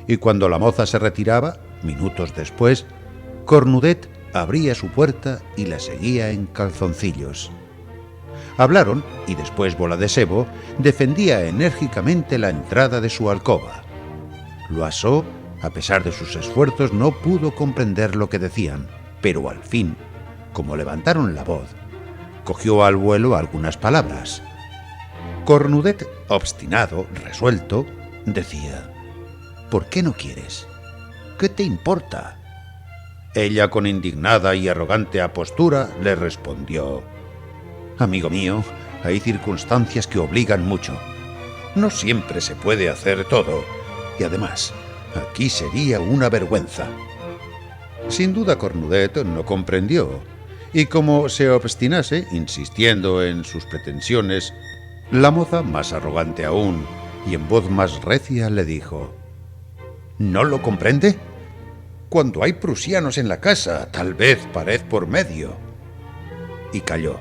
Y cuando la moza se retiraba, minutos después, Cornudet abría su puerta y la seguía en calzoncillos. Hablaron y después Bola de Sebo defendía enérgicamente la entrada de su alcoba. Loiseau, a pesar de sus esfuerzos, no pudo comprender lo que decían, pero al fin, como levantaron la voz, cogió al vuelo algunas palabras. Cornudet, obstinado, resuelto, decía: ¿por qué no quieres? ¿Qué te importa? Ella, con indignada y arrogante apostura, le respondió: amigo mío, hay circunstancias que obligan mucho. No siempre se puede hacer todo, y además, aquí sería una vergüenza. Sin duda Cornudet no comprendió, y como se obstinase, insistiendo en sus pretensiones, la moza, más arrogante aún, y en voz más recia, le dijo: ¿no lo comprende? Cuando hay prusianos en la casa, tal vez pared por medio. Y calló.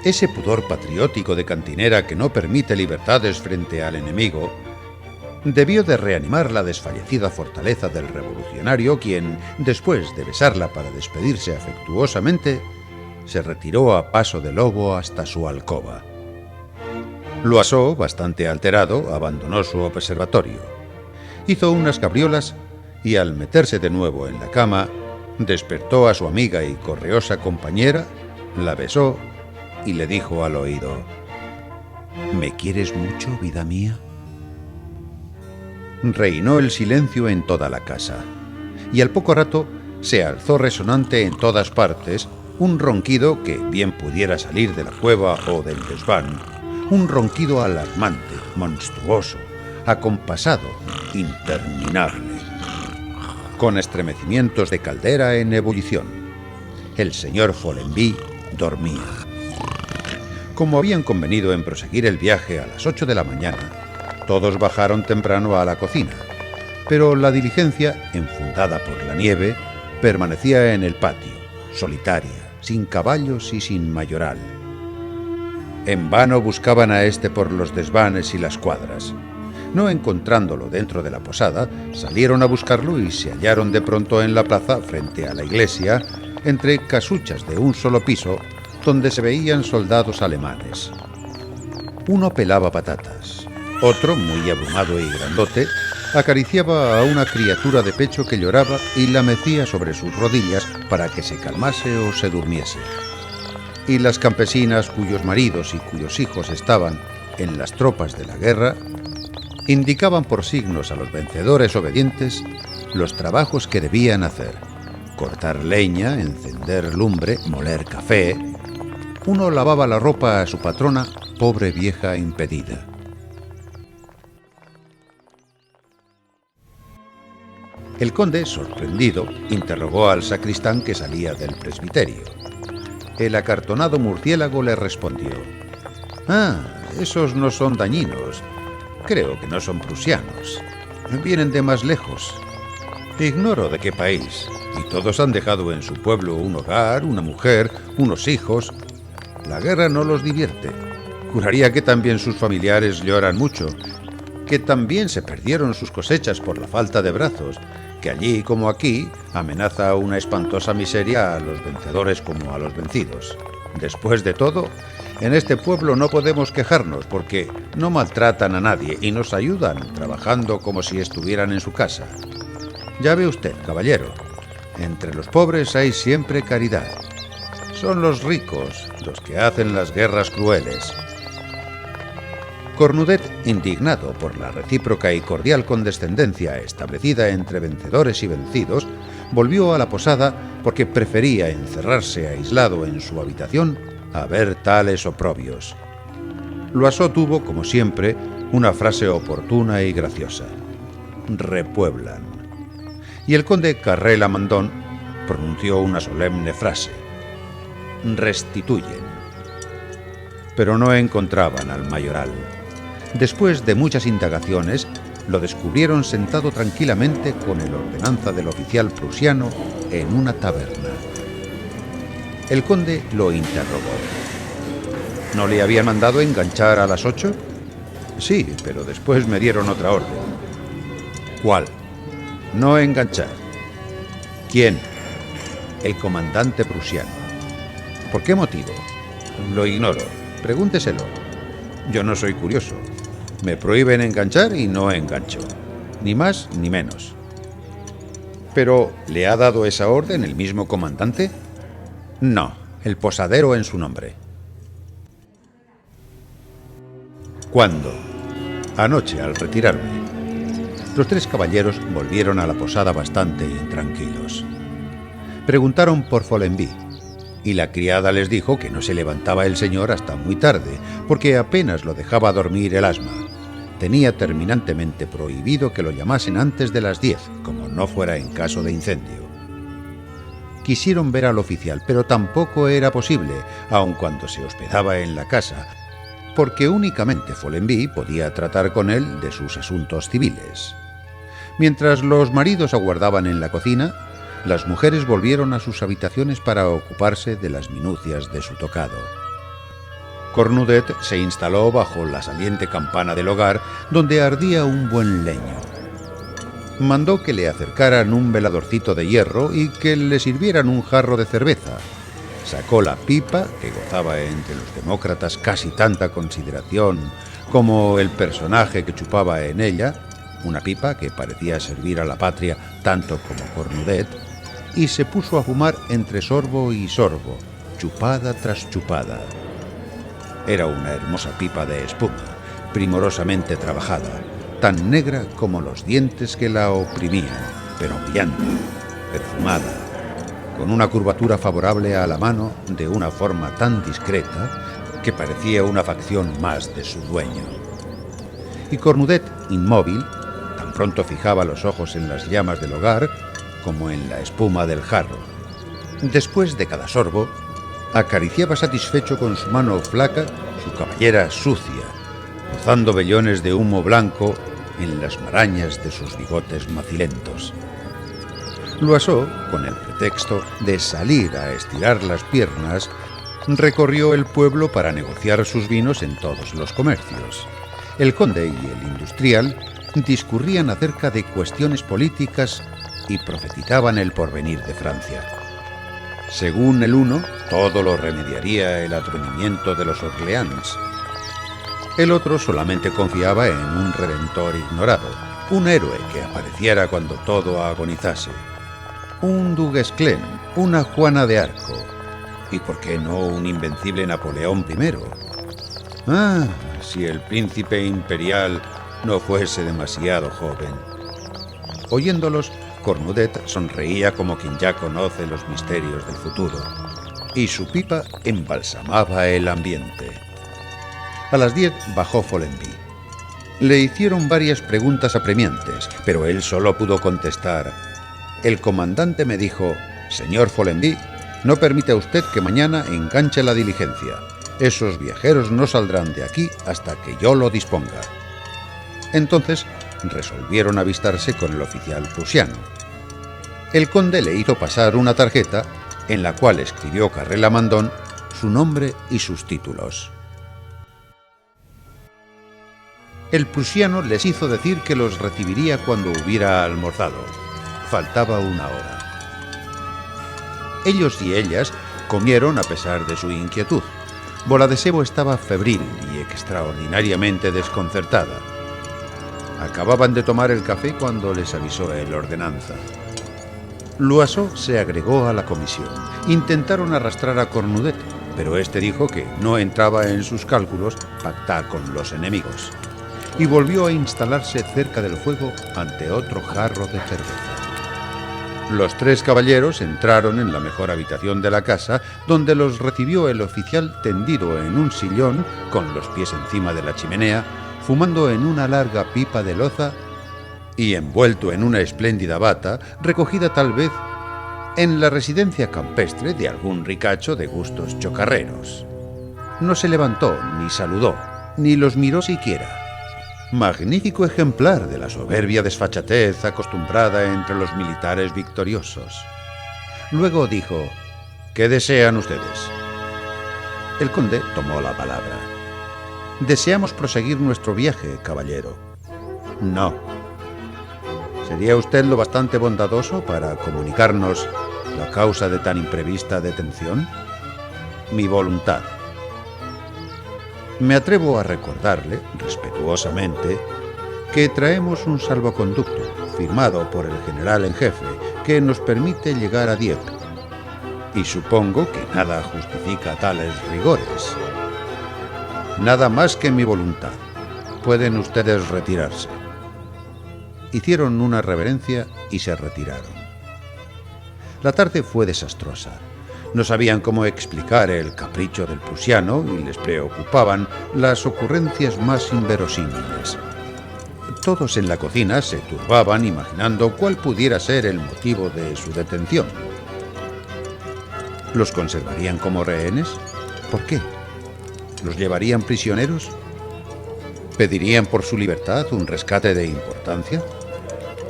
Ese pudor patriótico de cantinera que no permite libertades frente al enemigo debió de reanimar la desfallecida fortaleza del revolucionario, quien, después de besarla para despedirse afectuosamente, se retiró a paso de lobo hasta su alcoba. Loiseau, bastante alterado, abandonó su observatorio. Hizo unas cabriolas y, al meterse de nuevo en la cama, despertó a su amiga y correosa compañera, la besó y le dijo al oído: ¿me quieres mucho, vida mía? Reinó el silencio en toda la casa, y al poco rato se alzó resonante en todas partes un ronquido que bien pudiera salir de la cueva o del desván, un ronquido alarmante, monstruoso, acompasado, interminable, con estremecimientos de caldera en ebullición. El señor Follenvie dormía. Como habían convenido en proseguir el viaje a las 8 de la mañana, todos bajaron temprano a la cocina, pero la diligencia, enfundada por la nieve, permanecía en el patio, solitaria, sin caballos y sin mayoral. En vano buscaban a éste por los desvanes y las cuadras. No encontrándolo dentro de la posada, salieron a buscarlo y se hallaron de pronto en la plaza, frente a la iglesia, entre casuchas de un solo piso donde se veían soldados alemanes. Uno pelaba patatas, otro, muy abrumado y grandote, acariciaba a una criatura de pecho que lloraba y la mecía sobre sus rodillas para que se calmase o se durmiese. Y las campesinas cuyos maridos y cuyos hijos estaban en las tropas de la guerra indicaban por signos a los vencedores obedientes los trabajos que debían hacer: cortar leña, encender lumbre, moler café. Uno lavaba la ropa a su patrona, pobre vieja impedida. El conde, sorprendido, interrogó al sacristán que salía del presbiterio. El acartonado murciélago le respondió: «Ah, esos no son dañinos. Creo que no son prusianos. Vienen de más lejos. Ignoro de qué país. Y todos han dejado en su pueblo un hogar, una mujer, unos hijos. La guerra no los divierte. Juraría que también sus familiares lloran mucho, que también se perdieron sus cosechas por la falta de brazos, que allí como aquí amenaza una espantosa miseria a los vencedores como a los vencidos. Después de todo, en este pueblo no podemos quejarnos porque no maltratan a nadie y nos ayudan trabajando como si estuvieran en su casa. Ya ve usted, caballero, entre los pobres hay siempre caridad. Son los ricos los que hacen las guerras crueles». Cornudet, indignado por la recíproca y cordial condescendencia establecida entre vencedores y vencidos, volvió a la posada porque prefería encerrarse aislado en su habitación a ver tales oprobios. Loiseau tuvo, como siempre, una frase oportuna y graciosa: «Repueblan». Y el conde Carré-Lamandogne pronunció una solemne frase: «Restituyen». Pero no encontraban al mayoral. Después de muchas indagaciones, lo descubrieron sentado tranquilamente con el ordenanza del oficial prusiano en una taberna. El conde lo interrogó. ¿No le habían mandado enganchar a las 8? Sí, pero después me dieron otra orden. ¿Cuál? No enganchar. ¿Quién? El comandante prusiano. ¿Por qué motivo? Lo ignoro. Pregúnteselo. Yo no soy curioso. Me prohíben enganchar y no engancho. Ni más ni menos. ¿Pero le ha dado esa orden el mismo comandante? No, el posadero en su nombre. ¿Cuándo? Anoche, al retirarme. Los tres caballeros volvieron a la posada bastante intranquilos. Preguntaron por Follenvie, y la criada les dijo que no se levantaba el señor hasta muy tarde, porque apenas lo dejaba dormir el asma. Tenía terminantemente prohibido que lo llamasen antes de las 10, como no fuera en caso de incendio. Quisieron ver al oficial, pero tampoco era posible, aun cuando se hospedaba en la casa, porque únicamente Follenvie podía tratar con él de sus asuntos civiles. Mientras los maridos aguardaban en la cocina, las mujeres volvieron a sus habitaciones para ocuparse de las minucias de su tocado. Cornudet se instaló bajo la saliente campana del hogar, donde ardía un buen leño. Mandó que le acercaran un veladorcito de hierro y que le sirvieran un jarro de cerveza. Sacó la pipa, que gozaba entre los demócratas casi tanta consideración como el personaje que chupaba en ella, una pipa que parecía servir a la patria tanto como Cornudet, y se puso a fumar entre sorbo y sorbo, chupada tras chupada. Era una hermosa pipa de espuma, primorosamente trabajada, tan negra como los dientes que la oprimían, pero brillante, perfumada, con una curvatura favorable a la mano de una forma tan discreta que parecía una facción más de su dueño. Y Cornudet, inmóvil, tan pronto fijaba los ojos en las llamas del hogar como en la espuma del jarro. Después de cada sorbo, acariciaba satisfecho con su mano flaca su cabellera sucia, rozando vellones de humo blanco en las marañas de sus bigotes macilentos. Loiseau, con el pretexto de salir a estirar las piernas, recorrió el pueblo para negociar sus vinos en todos los comercios. El conde y el industrial discurrían acerca de cuestiones políticas y profetizaban el porvenir de Francia. Según el uno, todo lo remediaría el advenimiento de los Orleans. El otro solamente confiaba en un redentor ignorado, un héroe que apareciera cuando todo agonizase. Un Du Guesclin, una Juana de Arco. ¿Y por qué no un invencible Napoleón I? Ah, si el príncipe imperial no fuese demasiado joven. Oyéndolos, Cornudet sonreía como quien ya conoce los misterios del futuro, y su pipa embalsamaba el ambiente. A las 10 bajó Follenby. Le hicieron varias preguntas apremiantes, pero él solo pudo contestar: el comandante me dijo, señor Follenby, no permita usted que mañana enganche la diligencia. Esos viajeros no saldrán de aquí hasta que yo lo disponga. Entonces resolvieron avistarse con el oficial prusiano. El conde le hizo pasar una tarjeta en la cual escribió Carré-Lamandan su nombre y sus títulos. El prusiano les hizo decir que los recibiría cuando hubiera almorzado. Faltaba una hora. Ellos y ellas comieron a pesar de su inquietud. Bola de Sebo estaba febril y extraordinariamente desconcertada. Acababan de tomar el café cuando les avisó el ordenanza. Loiseau se agregó a la comisión. Intentaron arrastrar a Cornudet, pero este dijo que no entraba en sus cálculos pactar con los enemigos, y volvió a instalarse cerca del fuego ante otro jarro de cerveza. Los tres caballeros entraron en la mejor habitación de la casa, donde los recibió el oficial tendido en un sillón, con los pies encima de la chimenea, fumando en una larga pipa de loza y envuelto en una espléndida bata, recogida tal vez en la residencia campestre de algún ricacho de gustos chocarreros. No se levantó, ni saludó, ni los miró siquiera. Magnífico ejemplar de la soberbia desfachatez acostumbrada entre los militares victoriosos. Luego dijo: ¿qué desean ustedes? El conde tomó la palabra. Deseamos proseguir nuestro viaje, caballero. No. ¿Sería usted lo bastante bondadoso para comunicarnos la causa de tan imprevista detención? Mi voluntad. Me atrevo a recordarle, respetuosamente, que traemos un salvoconducto firmado por el general en jefe que nos permite llegar a Dieppe. Y supongo que nada justifica tales rigores. Nada más que mi voluntad. Pueden ustedes retirarse. Hicieron una reverencia y se retiraron. La tarde fue desastrosa. No sabían cómo explicar el capricho del prusiano y les preocupaban las ocurrencias más inverosímiles. Todos en la cocina se turbaban imaginando cuál pudiera ser el motivo de su detención. ¿Los conservarían como rehenes? ¿Por qué? ¿Los llevarían prisioneros? ¿Pedirían por su libertad un rescate de importancia?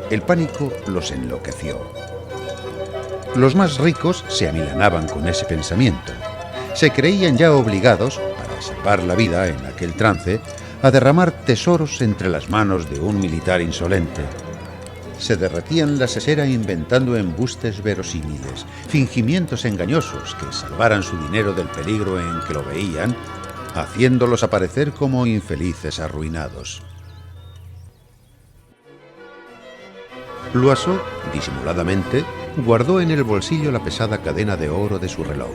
El pánico los enloqueció. Los más ricos se amilanaban con ese pensamiento. Se creían ya obligados, para salvar la vida en aquel trance, a derramar tesoros entre las manos de un militar insolente. Se derretían la sesera inventando embustes verosímiles, fingimientos engañosos que salvaran su dinero del peligro en que lo veían, haciéndolos aparecer como infelices arruinados. Loiseau, disimuladamente, guardó en el bolsillo la pesada cadena de oro de su reloj.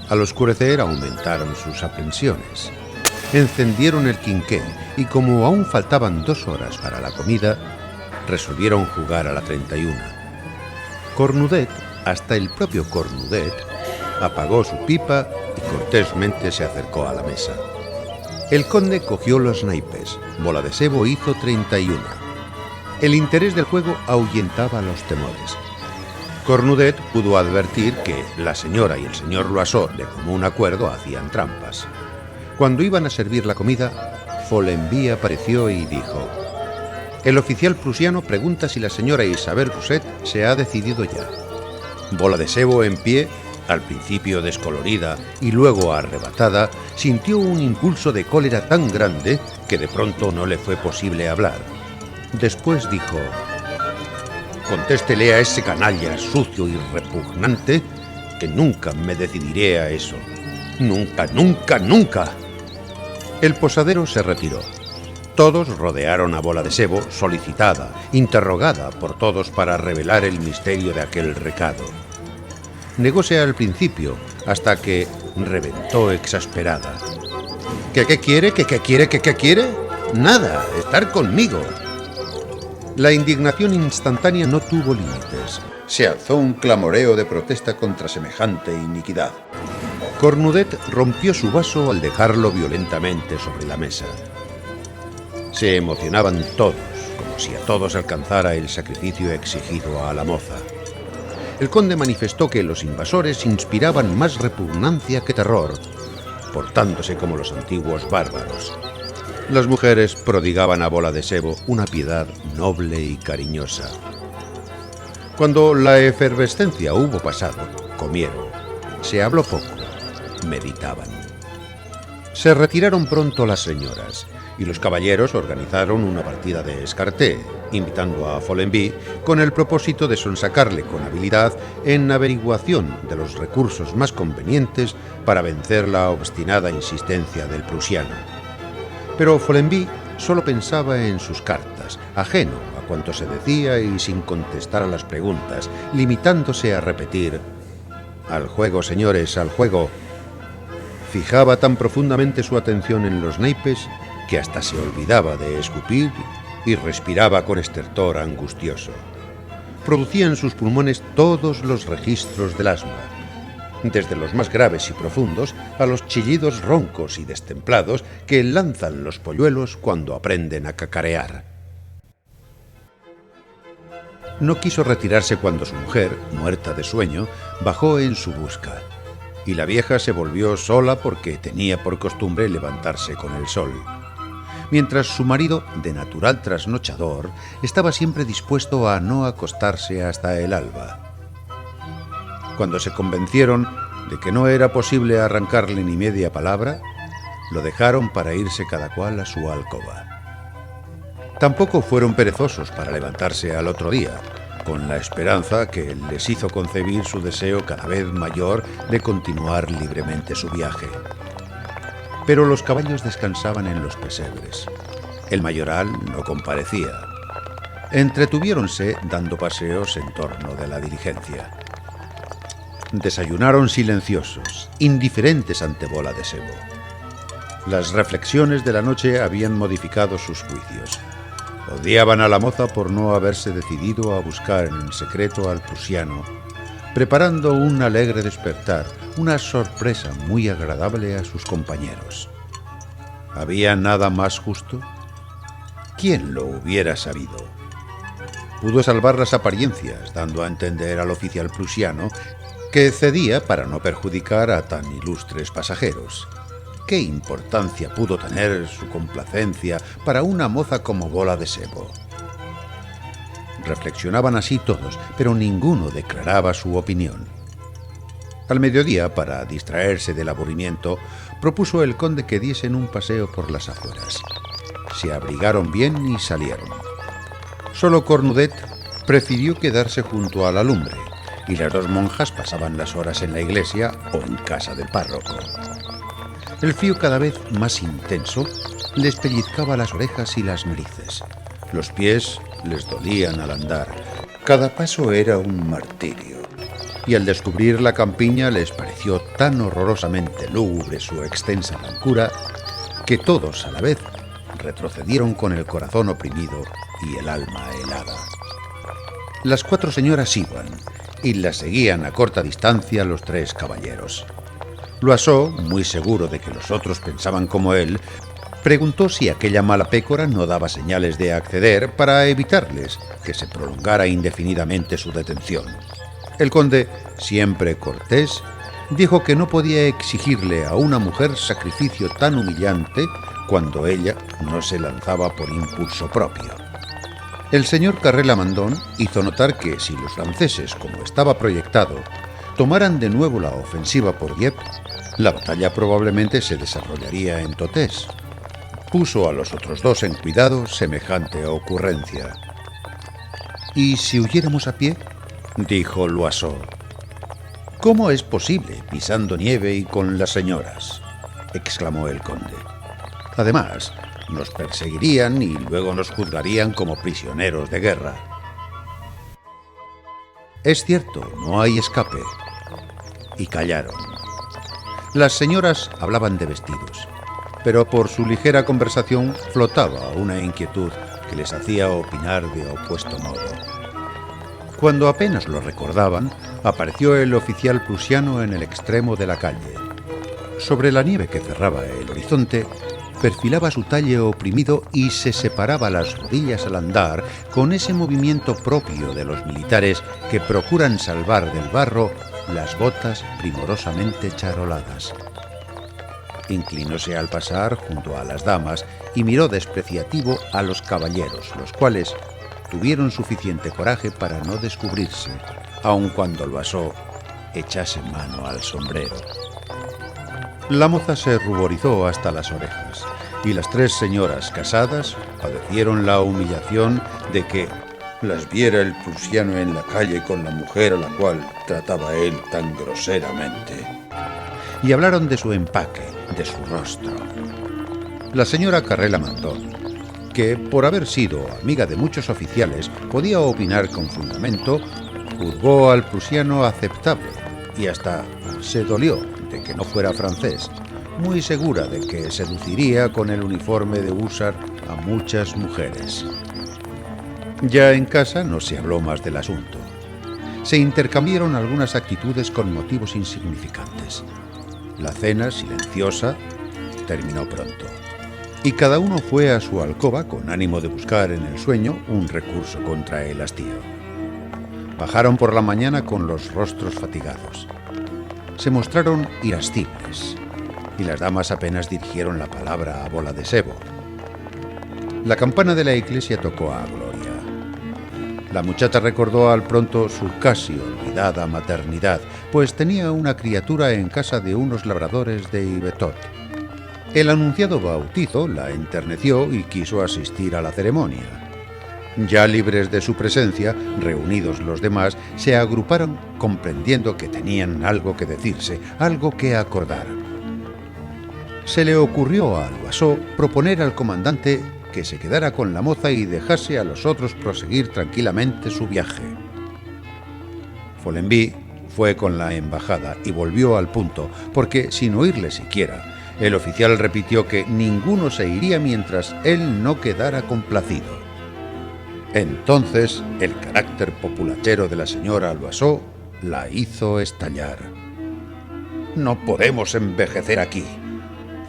Al oscurecer aumentaron sus aprensiones. Encendieron el quinqué y, como aún faltaban 2 horas para la comida, resolvieron jugar a la 31. Cornudet, hasta el propio Cornudet, apagó su pipa y cortésmente se acercó a la mesa. El conde cogió los naipes. Bola de Sebo hizo 31. El interés del juego ahuyentaba los temores. Cornudet pudo advertir que la señora y el señor Loiseau, de común acuerdo, hacían trampas. Cuando iban a servir la comida, Follenby apareció y dijo: el oficial prusiano pregunta si la señora Isabel Rousset se ha decidido ya. Bola de Sebo, en pie, al principio descolorida y luego arrebatada, sintió un impulso de cólera tan grande que de pronto no le fue posible hablar. Después dijo: contéstele a ese canalla sucio y repugnante que nunca me decidiré a eso. Nunca, nunca, nunca. El posadero se retiró. Todos rodearon a Bola de Sebo, solicitada, interrogada por todos para revelar el misterio de aquel recado. Negóse al principio, hasta que reventó exasperada. ¿Qué quiere? ¿Qué quiere? Nada, estar conmigo. La indignación instantánea no tuvo límites. Se alzó un clamoreo de protesta contra semejante iniquidad. Cornudet rompió su vaso al dejarlo violentamente sobre la mesa. Se emocionaban todos, como si a todos alcanzara el sacrificio exigido a la moza. El conde manifestó que los invasores inspiraban más repugnancia que terror, portándose como los antiguos bárbaros. Las mujeres prodigaban a Bola de Sebo una piedad noble y cariñosa. Cuando la efervescencia hubo pasado, comieron. Se habló poco, meditaban. Se retiraron pronto las señoras, y los caballeros organizaron una partida de escarté, invitando a Follenby con el propósito de sonsacarle con habilidad en averiguación de los recursos más convenientes para vencer la obstinada insistencia del prusiano. Pero Follenby solo pensaba en sus cartas, ajeno a cuanto se decía y sin contestar a las preguntas, limitándose a repetir: «Al juego, señores, al juego». Fijaba tan profundamente su atención en los naipes que hasta se olvidaba de escupir y respiraba con estertor angustioso. Producía en sus pulmones todos los registros del asma, desde los más graves y profundos a los chillidos roncos y destemplados que lanzan los polluelos cuando aprenden a cacarear. No quiso retirarse cuando su mujer, muerta de sueño, bajó en su busca, y la vieja se volvió sola porque tenía por costumbre levantarse con el sol, mientras su marido, de natural trasnochador, estaba siempre dispuesto a no acostarse hasta el alba. Cuando se convencieron de que no era posible arrancarle ni media palabra, lo dejaron para irse cada cual a su alcoba. Tampoco fueron perezosos para levantarse al otro día, con la esperanza que les hizo concebir su deseo cada vez mayor de continuar libremente su viaje. Pero los caballos descansaban en los pesebres. El mayoral no comparecía. Entretuviéronse dando paseos en torno de la diligencia. Desayunaron silenciosos, indiferentes ante Bola de Sebo. Las reflexiones de la noche habían modificado sus juicios. Odiaban a la moza por no haberse decidido a buscar en secreto al prusiano, preparando un alegre despertar, una sorpresa muy agradable a sus compañeros. ¿Había nada más justo? ¿Quién lo hubiera sabido? Pudo salvar las apariencias, dando a entender al oficial prusiano que cedía para no perjudicar a tan ilustres pasajeros. ¿Qué importancia pudo tener su complacencia para una moza como Bola de Sebo? Reflexionaban así todos, pero ninguno declaraba su opinión. Al mediodía, para distraerse del aburrimiento, propuso el conde que diesen un paseo por las afueras. Se abrigaron bien y salieron. Solo Cornudet prefirió quedarse junto a la lumbre, y las dos monjas pasaban las horas en la iglesia o en casa del párroco. El frío, cada vez más intenso, les pellizcaba las orejas y las narices. Los pies les dolían al andar. Cada paso era un martirio. Y al descubrir la campiña les pareció tan horrorosamente lúgubre su extensa blancura que todos a la vez retrocedieron con el corazón oprimido y el alma helada. Las cuatro señoras iban y las seguían a corta distancia los tres caballeros. Loiseau, muy seguro de que los otros pensaban como él, preguntó si aquella mala pécora no daba señales de acceder para evitarles que se prolongara indefinidamente su detención. El conde, siempre cortés, dijo que no podía exigirle a una mujer sacrificio tan humillante cuando ella no se lanzaba por impulso propio. El señor Carré-Lamandogne hizo notar que si los franceses, como estaba proyectado, tomaran de nuevo la ofensiva por Dieppe, la batalla probablemente se desarrollaría en Totés. Puso a los otros dos en cuidado semejante ocurrencia. «¿Y si huyéramos a pie?», dijo Loiseau. ¿Cómo es posible pisando nieve y con las señoras?, exclamó el conde. Además, nos perseguirían y luego nos juzgarían como prisioneros de guerra. Es cierto, no hay escape. Y callaron. Las señoras hablaban de vestidos, pero por su ligera conversación flotaba una inquietud que les hacía opinar de opuesto modo. Cuando apenas lo recordaban, apareció el oficial prusiano en el extremo de la calle. Sobre la nieve que cerraba el horizonte, perfilaba su talle oprimido y se separaba las rodillas al andar con ese movimiento propio de los militares que procuran salvar del barro las botas primorosamente charoladas. Inclinóse al pasar junto a las damas y miró despreciativo a los caballeros, los cuales tuvieron suficiente coraje para no descubrirse, aun cuando Loiseau echase mano al sombrero. La moza se ruborizó hasta las orejas, y las tres señoras casadas padecieron la humillación de que las viera el prusiano en la calle con la mujer a la cual trataba él tan groseramente. Y hablaron de su empaque, de su rostro. La señora Carré-Lamantin, que por haber sido amiga de muchos oficiales podía opinar con fundamento, juzgó al prusiano aceptable y hasta se dolió de que no fuera francés, muy segura de que seduciría con el uniforme de húsar a muchas mujeres. Ya en casa no se habló más del asunto. Se intercambiaron algunas actitudes con motivos insignificantes. La cena, silenciosa, terminó pronto, y cada uno fue a su alcoba con ánimo de buscar en el sueño un recurso contra el hastío. Bajaron por la mañana con los rostros fatigados. Se mostraron irascibles, y las damas apenas dirigieron la palabra a bola de sebo. La campana de la iglesia tocó a Gloria. La muchacha recordó al pronto su casi olvidada maternidad, pues tenía una criatura en casa de unos labradores de Yvetot. El anunciado bautizo la enterneció y quiso asistir a la ceremonia. Ya libres de su presencia, reunidos los demás, se agruparon comprendiendo que tenían algo que decirse, algo que acordar. Se le ocurrió a Loiseau proponer al comandante que se quedara con la moza y dejase a los otros proseguir tranquilamente su viaje. Follenby fue con la embajada y volvió al punto, porque, sin oírle siquiera, el oficial repitió que ninguno se iría mientras él no quedara complacido. Entonces, el carácter populachero de la señora Loiseau la hizo estallar. «No podemos envejecer aquí.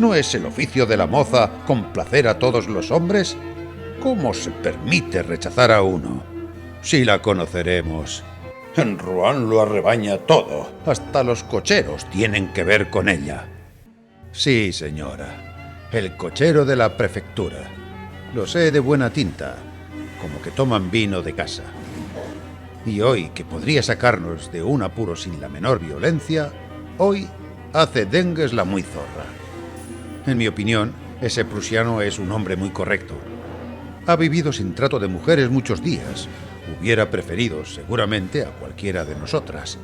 ¿No es el oficio de la moza complacer a todos los hombres? ¿Cómo se permite rechazar a uno? Sí la conoceremos. En Rouen lo arrebaña todo. Hasta los cocheros tienen que ver con ella». «Sí, señora. El cochero de la prefectura. Lo sé de buena tinta, como que toman vino de casa. Y hoy, que podría sacarnos de un apuro sin la menor violencia, hoy hace dengues la muy zorra. En mi opinión, ese prusiano es un hombre muy correcto. Ha vivido sin trato de mujeres muchos días. Hubiera preferido, seguramente, a cualquiera de nosotras.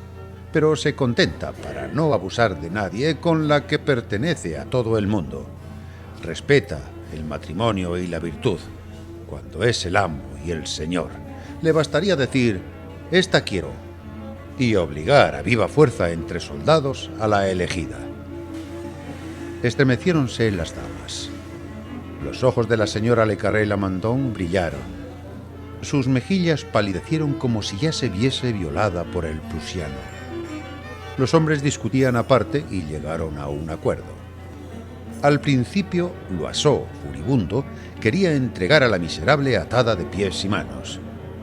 Pero se contenta, para no abusar de nadie, con la que pertenece a todo el mundo. Respeta el matrimonio y la virtud. Cuando es el amo y el señor, le bastaría decir, «Esta quiero», y obligar a viva fuerza entre soldados a la elegida. Estremeciéronse las damas. Los ojos de la señora Le Carré-Lamantin brillaron. Sus mejillas palidecieron como si ya se viese violada por el prusiano. Los hombres discutían aparte y llegaron a un acuerdo. Al principio, Loiseau, furibundo, quería entregar a la miserable atada de pies y manos,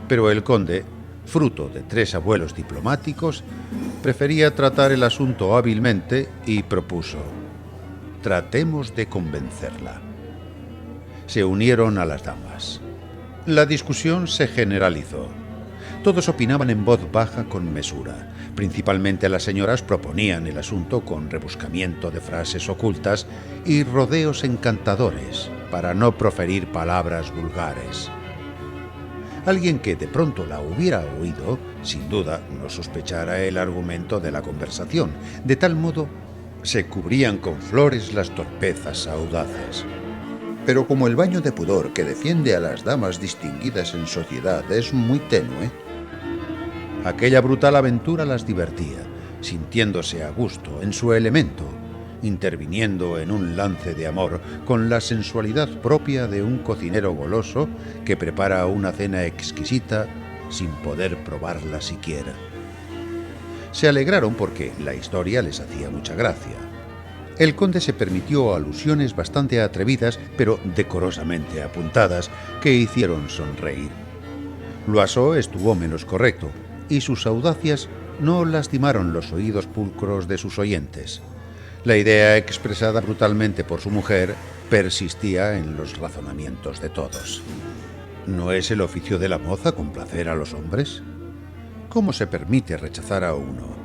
pero el conde, fruto de 3 abuelos diplomáticos, prefería tratar el asunto hábilmente y propuso: «Tratemos de convencerla». Se unieron a las damas. La discusión se generalizó. Todos opinaban en voz baja con mesura. Principalmente las señoras proponían el asunto con rebuscamiento de frases ocultas y rodeos encantadores para no proferir palabras vulgares. Alguien que de pronto la hubiera oído sin duda no sospechara el argumento de la conversación. De tal modo, se cubrían con flores las torpezas audaces. Pero como el baño de pudor que defiende a las damas distinguidas en sociedad es muy tenue, aquella brutal aventura las divertía, sintiéndose a gusto en su elemento, interviniendo en un lance de amor con la sensualidad propia de un cocinero goloso que prepara una cena exquisita sin poder probarla siquiera. Se alegraron porque la historia les hacía mucha gracia. El conde se permitió alusiones bastante atrevidas, pero decorosamente apuntadas, que hicieron sonreír. Loiseau estuvo menos correcto, y sus audacias no lastimaron los oídos pulcros de sus oyentes. La idea expresada brutalmente por su mujer persistía en los razonamientos de todos. ¿No es el oficio de la moza complacer a los hombres? ¿Cómo se permite rechazar a uno?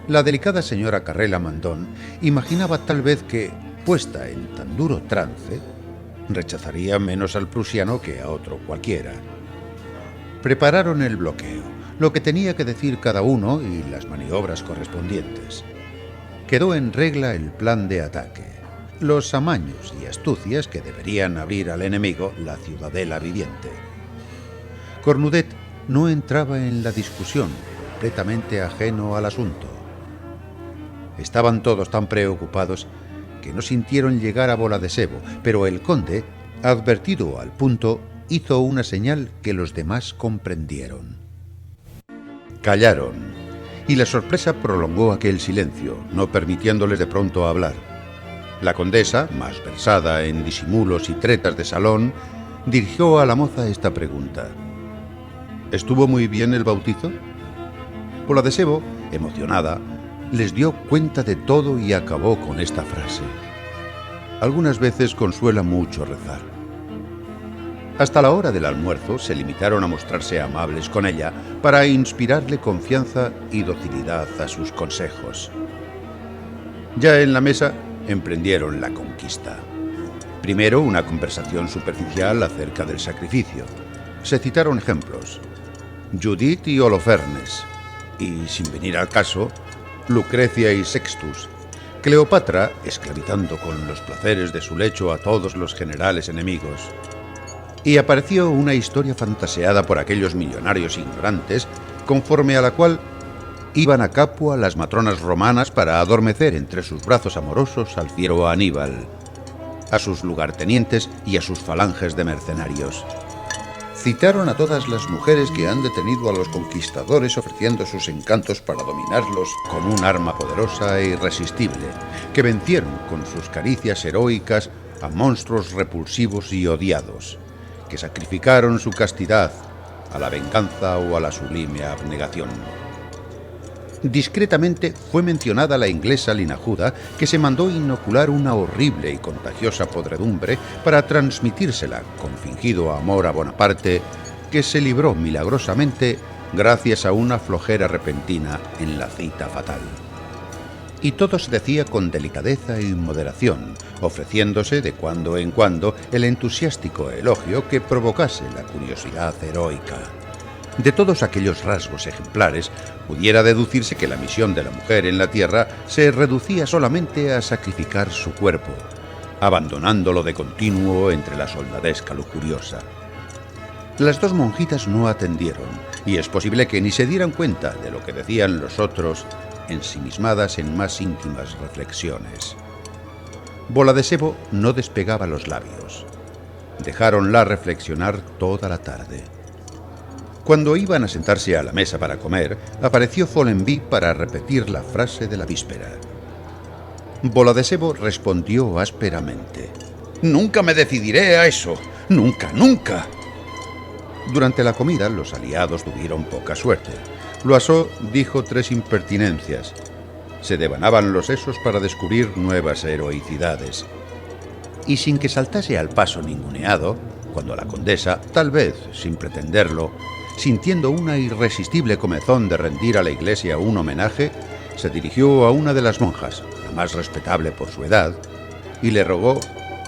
La delicada señora Carré Lamandogne imaginaba tal vez que, puesta en tan duro trance, rechazaría menos al prusiano que a otro cualquiera. Prepararon el bloqueo, lo que tenía que decir cada uno y las maniobras correspondientes. Quedó en regla el plan de ataque, los amaños y astucias que deberían abrir al enemigo la ciudadela viviente. Cornudet no entraba en la discusión, completamente ajeno al asunto. Estaban todos tan preocupados que no sintieron llegar a Bola de Sebo, pero el conde, advertido al punto, hizo una señal que los demás comprendieron. Callaron, y la sorpresa prolongó aquel silencio, no permitiéndoles de pronto hablar. La condesa, más versada en disimulos y tretas de salón, dirigió a la moza esta pregunta. ¿Estuvo muy bien el bautizo? Bola de Sebo, emocionada, les dio cuenta de todo y acabó con esta frase. Algunas veces consuela mucho rezar. Hasta la hora del almuerzo se limitaron a mostrarse amables con ella para inspirarle confianza y docilidad a sus consejos. Ya en la mesa emprendieron la conquista. Primero una conversación superficial acerca del sacrificio. Se citaron ejemplos: Judith y Holofernes, y, sin venir al caso, Lucrecia y Sextus, Cleopatra esclavizando con los placeres de su lecho a todos los generales enemigos. Y apareció una historia fantaseada por aquellos millonarios ignorantes, conforme a la cual iban a Capua las matronas romanas para adormecer entre sus brazos amorosos al fiero Aníbal, a sus lugartenientes y a sus falanges de mercenarios. Citaron a todas las mujeres que han detenido a los conquistadores ofreciendo sus encantos para dominarlos con un arma poderosa e irresistible, que vencieron con sus caricias heroicas a monstruos repulsivos y odiados, que sacrificaron su castidad a la venganza o a la sublime abnegación. Discretamente fue mencionada la inglesa Linajuda, que se mandó inocular una horrible y contagiosa podredumbre para transmitírsela con fingido amor a Bonaparte, que se libró milagrosamente gracias a una flojera repentina en la cita fatal. Y todo se decía con delicadeza y moderación, ofreciéndose de cuando en cuando el entusiástico elogio que provocase la curiosidad heroica. De todos aquellos rasgos ejemplares, pudiera deducirse que la misión de la mujer en la tierra se reducía solamente a sacrificar su cuerpo, abandonándolo de continuo entre la soldadesca lujuriosa. Las dos monjitas no atendieron, y es posible que ni se dieran cuenta de lo que decían los otros, ensimismadas en más íntimas reflexiones. Bola de Sebo no despegaba los labios. Dejáronla reflexionar toda la tarde. Cuando iban a sentarse a la mesa para comer, apareció Follenby para repetir la frase de la víspera. Bola de Sebo respondió ásperamente: «Nunca me decidiré a eso. Nunca, nunca». Durante la comida, los aliados tuvieron poca suerte. Loiseau dijo 3 impertinencias. Se devanaban los sesos para descubrir nuevas heroicidades. Y sin que saltase al paso ninguneado, cuando la condesa, tal vez sin pretenderlo, sintiendo una irresistible comezón de rendir a la iglesia un homenaje, se dirigió a una de las monjas, la más respetable por su edad, y le rogó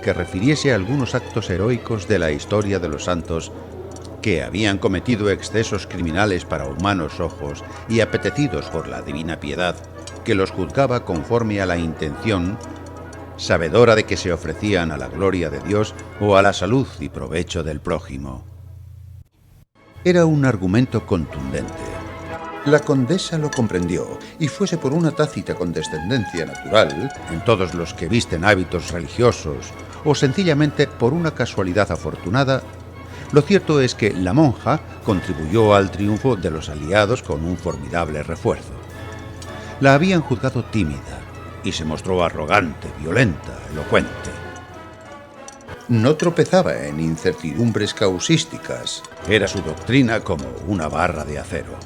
que refiriese algunos actos heroicos de la historia de los santos que habían cometido excesos criminales para humanos ojos y apetecidos por la divina piedad, que los juzgaba conforme a la intención, sabedora de que se ofrecían a la gloria de Dios o a la salud y provecho del prójimo. Era un argumento contundente. La condesa lo comprendió, y fuese por una tácita condescendencia natural en todos los que visten hábitos religiosos, o sencillamente por una casualidad afortunada, lo cierto es que la monja contribuyó al triunfo de los aliados con un formidable refuerzo. La habían juzgado tímida, y se mostró arrogante, violenta, elocuente. No tropezaba en incertidumbres causísticas. Era su doctrina como una barra de acero.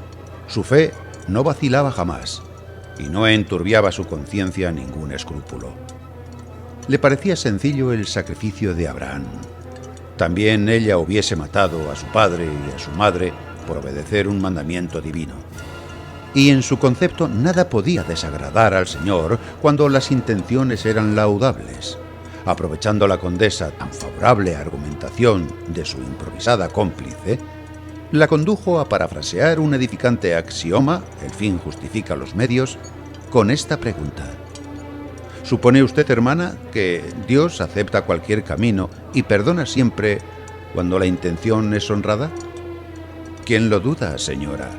Su fe no vacilaba jamás, y no enturbiaba su conciencia ningún escrúpulo. Le parecía sencillo el sacrificio de Abraham. También ella hubiese matado a su padre y a su madre por obedecer un mandamiento divino. Y en su concepto nada podía desagradar al Señor cuando las intenciones eran laudables. Aprovechando la condesa tan favorable argumentación de su improvisada cómplice, la condujo a parafrasear un edificante axioma, el fin justifica los medios, con esta pregunta. ¿Supone usted, hermana, que Dios acepta cualquier camino y perdona siempre cuando la intención es honrada? ¿Quién lo duda, señora?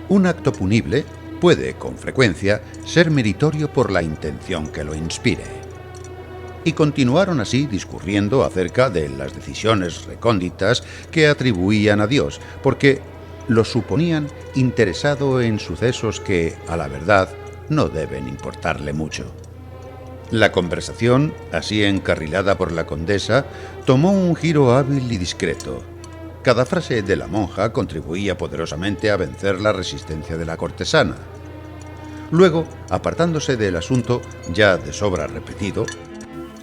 Un acto punible puede, con frecuencia, ser meritorio por la intención que lo inspire. Y continuaron así discurriendo acerca de las decisiones recónditas que atribuían a Dios, porque lo suponían interesado en sucesos que, a la verdad, no deben importarle mucho. La conversación, así encarrilada por la condesa, tomó un giro hábil y discreto. Cada frase de la monja contribuía poderosamente a vencer la resistencia de la cortesana. Luego, apartándose del asunto, ya de sobra repetido,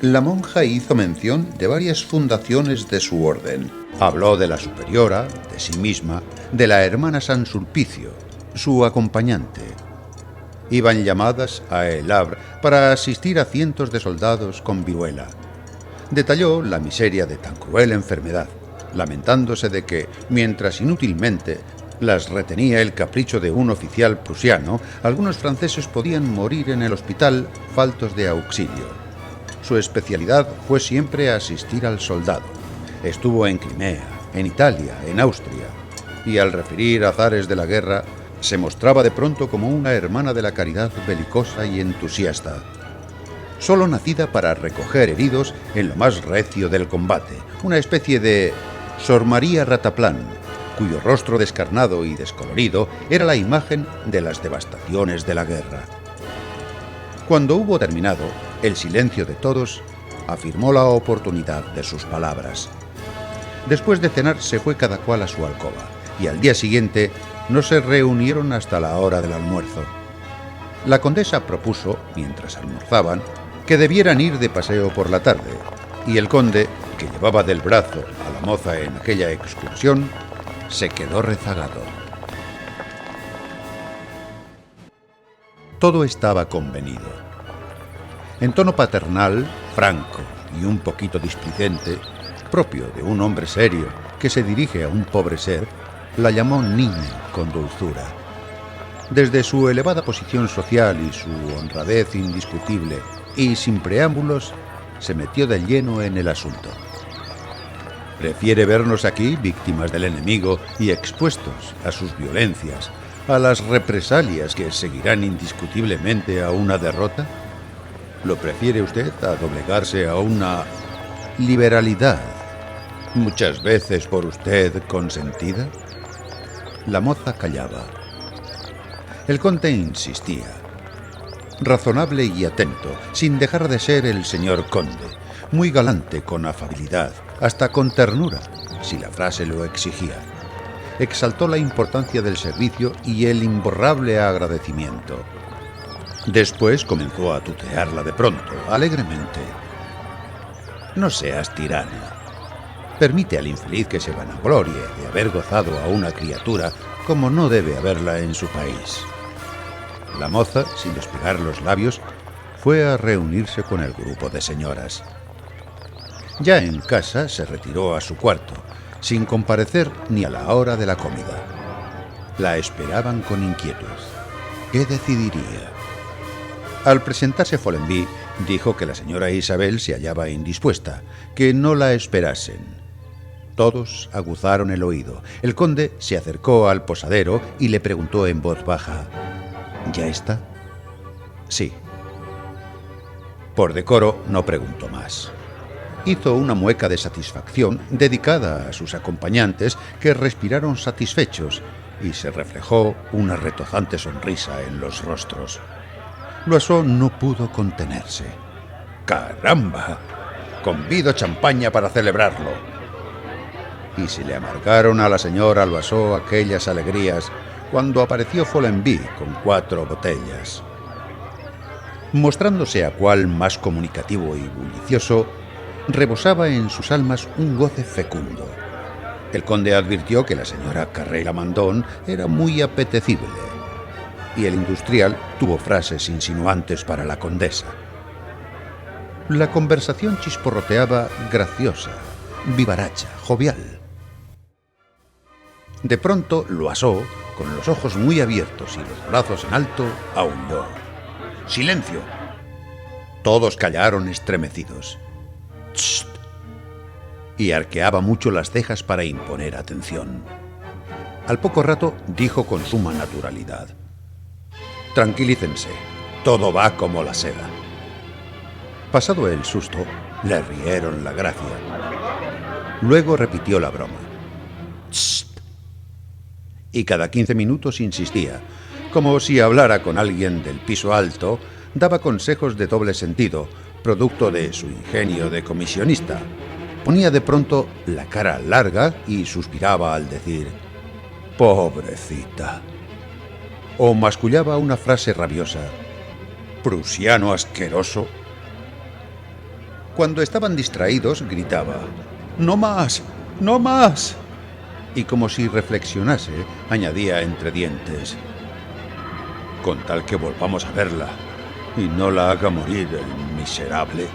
la monja hizo mención de varias fundaciones de su orden. Habló de la superiora, de sí misma, de la hermana San Sulpicio, su acompañante. Iban llamadas a El Havre para asistir a cientos de soldados con viruela. Detalló la miseria de tan cruel enfermedad, lamentándose de que, mientras inútilmente las retenía el capricho de un oficial prusiano, algunos franceses podían morir en el hospital faltos de auxilio. Su especialidad fue siempre asistir al soldado. Estuvo en Crimea, en Italia, en Austria, y al referir azares de la guerra, se mostraba de pronto como una hermana de la caridad belicosa y entusiasta, solo nacida para recoger heridos en lo más recio del combate, una especie de Sor María Rataplan, cuyo rostro descarnado y descolorido era la imagen de las devastaciones de la guerra. Cuando hubo terminado, el silencio de todos afirmó la oportunidad de sus palabras. Después de cenar se fue cada cual a su alcoba, y al día siguiente no se reunieron hasta la hora del almuerzo. La condesa propuso, mientras almorzaban, que debieran ir de paseo por la tarde, y el conde, que llevaba del brazo a la moza en aquella excursión, se quedó rezagado. Todo estaba convenido. En tono paternal, franco y un poquito displicente, propio de un hombre serio que se dirige a un pobre ser, la llamó niña con dulzura. Desde su elevada posición social y su honradez indiscutible, y sin preámbulos, se metió de lleno en el asunto. ¿Prefiere vernos aquí, víctimas del enemigo y expuestos a sus violencias, a las represalias que seguirán indiscutiblemente a una derrota? ¿Lo prefiere usted a doblegarse a una liberalidad, muchas veces por usted consentida? La moza callaba. El conde insistía, razonable y atento, sin dejar de ser el señor conde, muy galante con afabilidad, hasta con ternura, si la frase lo exigía. Exaltó la importancia del servicio y el imborrable agradecimiento. Después comenzó a tutearla de pronto, alegremente. No seas tirana. Permite al infeliz que se vanaglorie de haber gozado a una criatura como no debe haberla en su país. La moza, sin despegar los labios, fue a reunirse con el grupo de señoras. Ya en casa se retiró a su cuarto sin comparecer ni a la hora de la comida. La esperaban con inquietud. ¿Qué decidiría? Al presentarse Follenby, dijo que la señora Isabel se hallaba indispuesta, que no la esperasen. Todos aguzaron el oído. El conde se acercó al posadero y le preguntó en voz baja: ¿Ya está? Sí. Por decoro no preguntó más. Hizo una mueca de satisfacción dedicada a sus acompañantes, que respiraron satisfechos, y se reflejó una retozante sonrisa en los rostros. Loiseau no pudo contenerse. ¡Caramba! Convido champaña para celebrarlo. Y se le amargaron a la señora Loiseau aquellas alegrías cuando apareció Follenby con 4 botellas. Mostrándose a cual más comunicativo y bullicioso, rebosaba en sus almas un goce fecundo. El conde advirtió que la señora Carré-Lamandan era muy apetecible, y el industrial tuvo frases insinuantes para la condesa. La conversación chisporroteaba graciosa, vivaracha, jovial. De pronto, Loiseau, con los ojos muy abiertos y los brazos en alto, aulló: ¡Silencio! Todos callaron estremecidos. ¡Chst! Y arqueaba mucho las cejas para imponer atención. Al poco rato dijo con suma naturalidad: Tranquilícense, todo va como la seda. Pasado el susto, le rieron la gracia. Luego repitió la broma. ¡Chst! Y cada 15 minutos insistía, como si hablara con alguien del piso alto, daba consejos de doble sentido, producto de su ingenio de comisionista. Ponía de pronto la cara larga y suspiraba al decir: «Pobrecita». O mascullaba una frase rabiosa: «Prusiano asqueroso». Cuando estaban distraídos, gritaba: «¡No más! ¡No más!». Y como si reflexionase, añadía entre dientes: «Con tal que volvamos a verla y no la haga morir el miserable».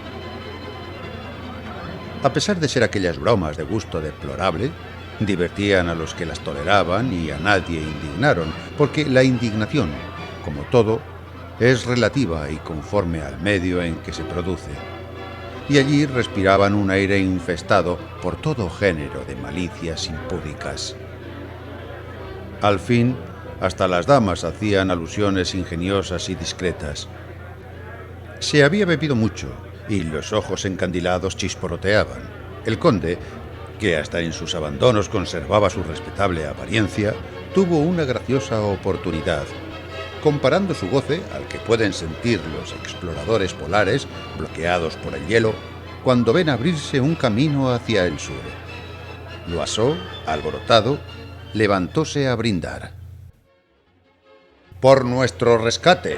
A pesar de ser aquellas bromas de gusto deplorable, divertían a los que las toleraban y a nadie indignaron, porque la indignación, como todo, es relativa y conforme al medio en que se produce. Y allí respiraban un aire infestado por todo género de malicias impúdicas. Al fin, hasta las damas hacían alusiones ingeniosas y discretas. Se había bebido mucho, y los ojos encandilados chisporroteaban. El conde, que hasta en sus abandonos conservaba su respetable apariencia, tuvo una graciosa oportunidad, comparando su goce al que pueden sentir los exploradores polares bloqueados por el hielo cuando ven abrirse un camino hacia el sur. Loiseau, alborotado, levantóse a brindar. «¡Por nuestro rescate!».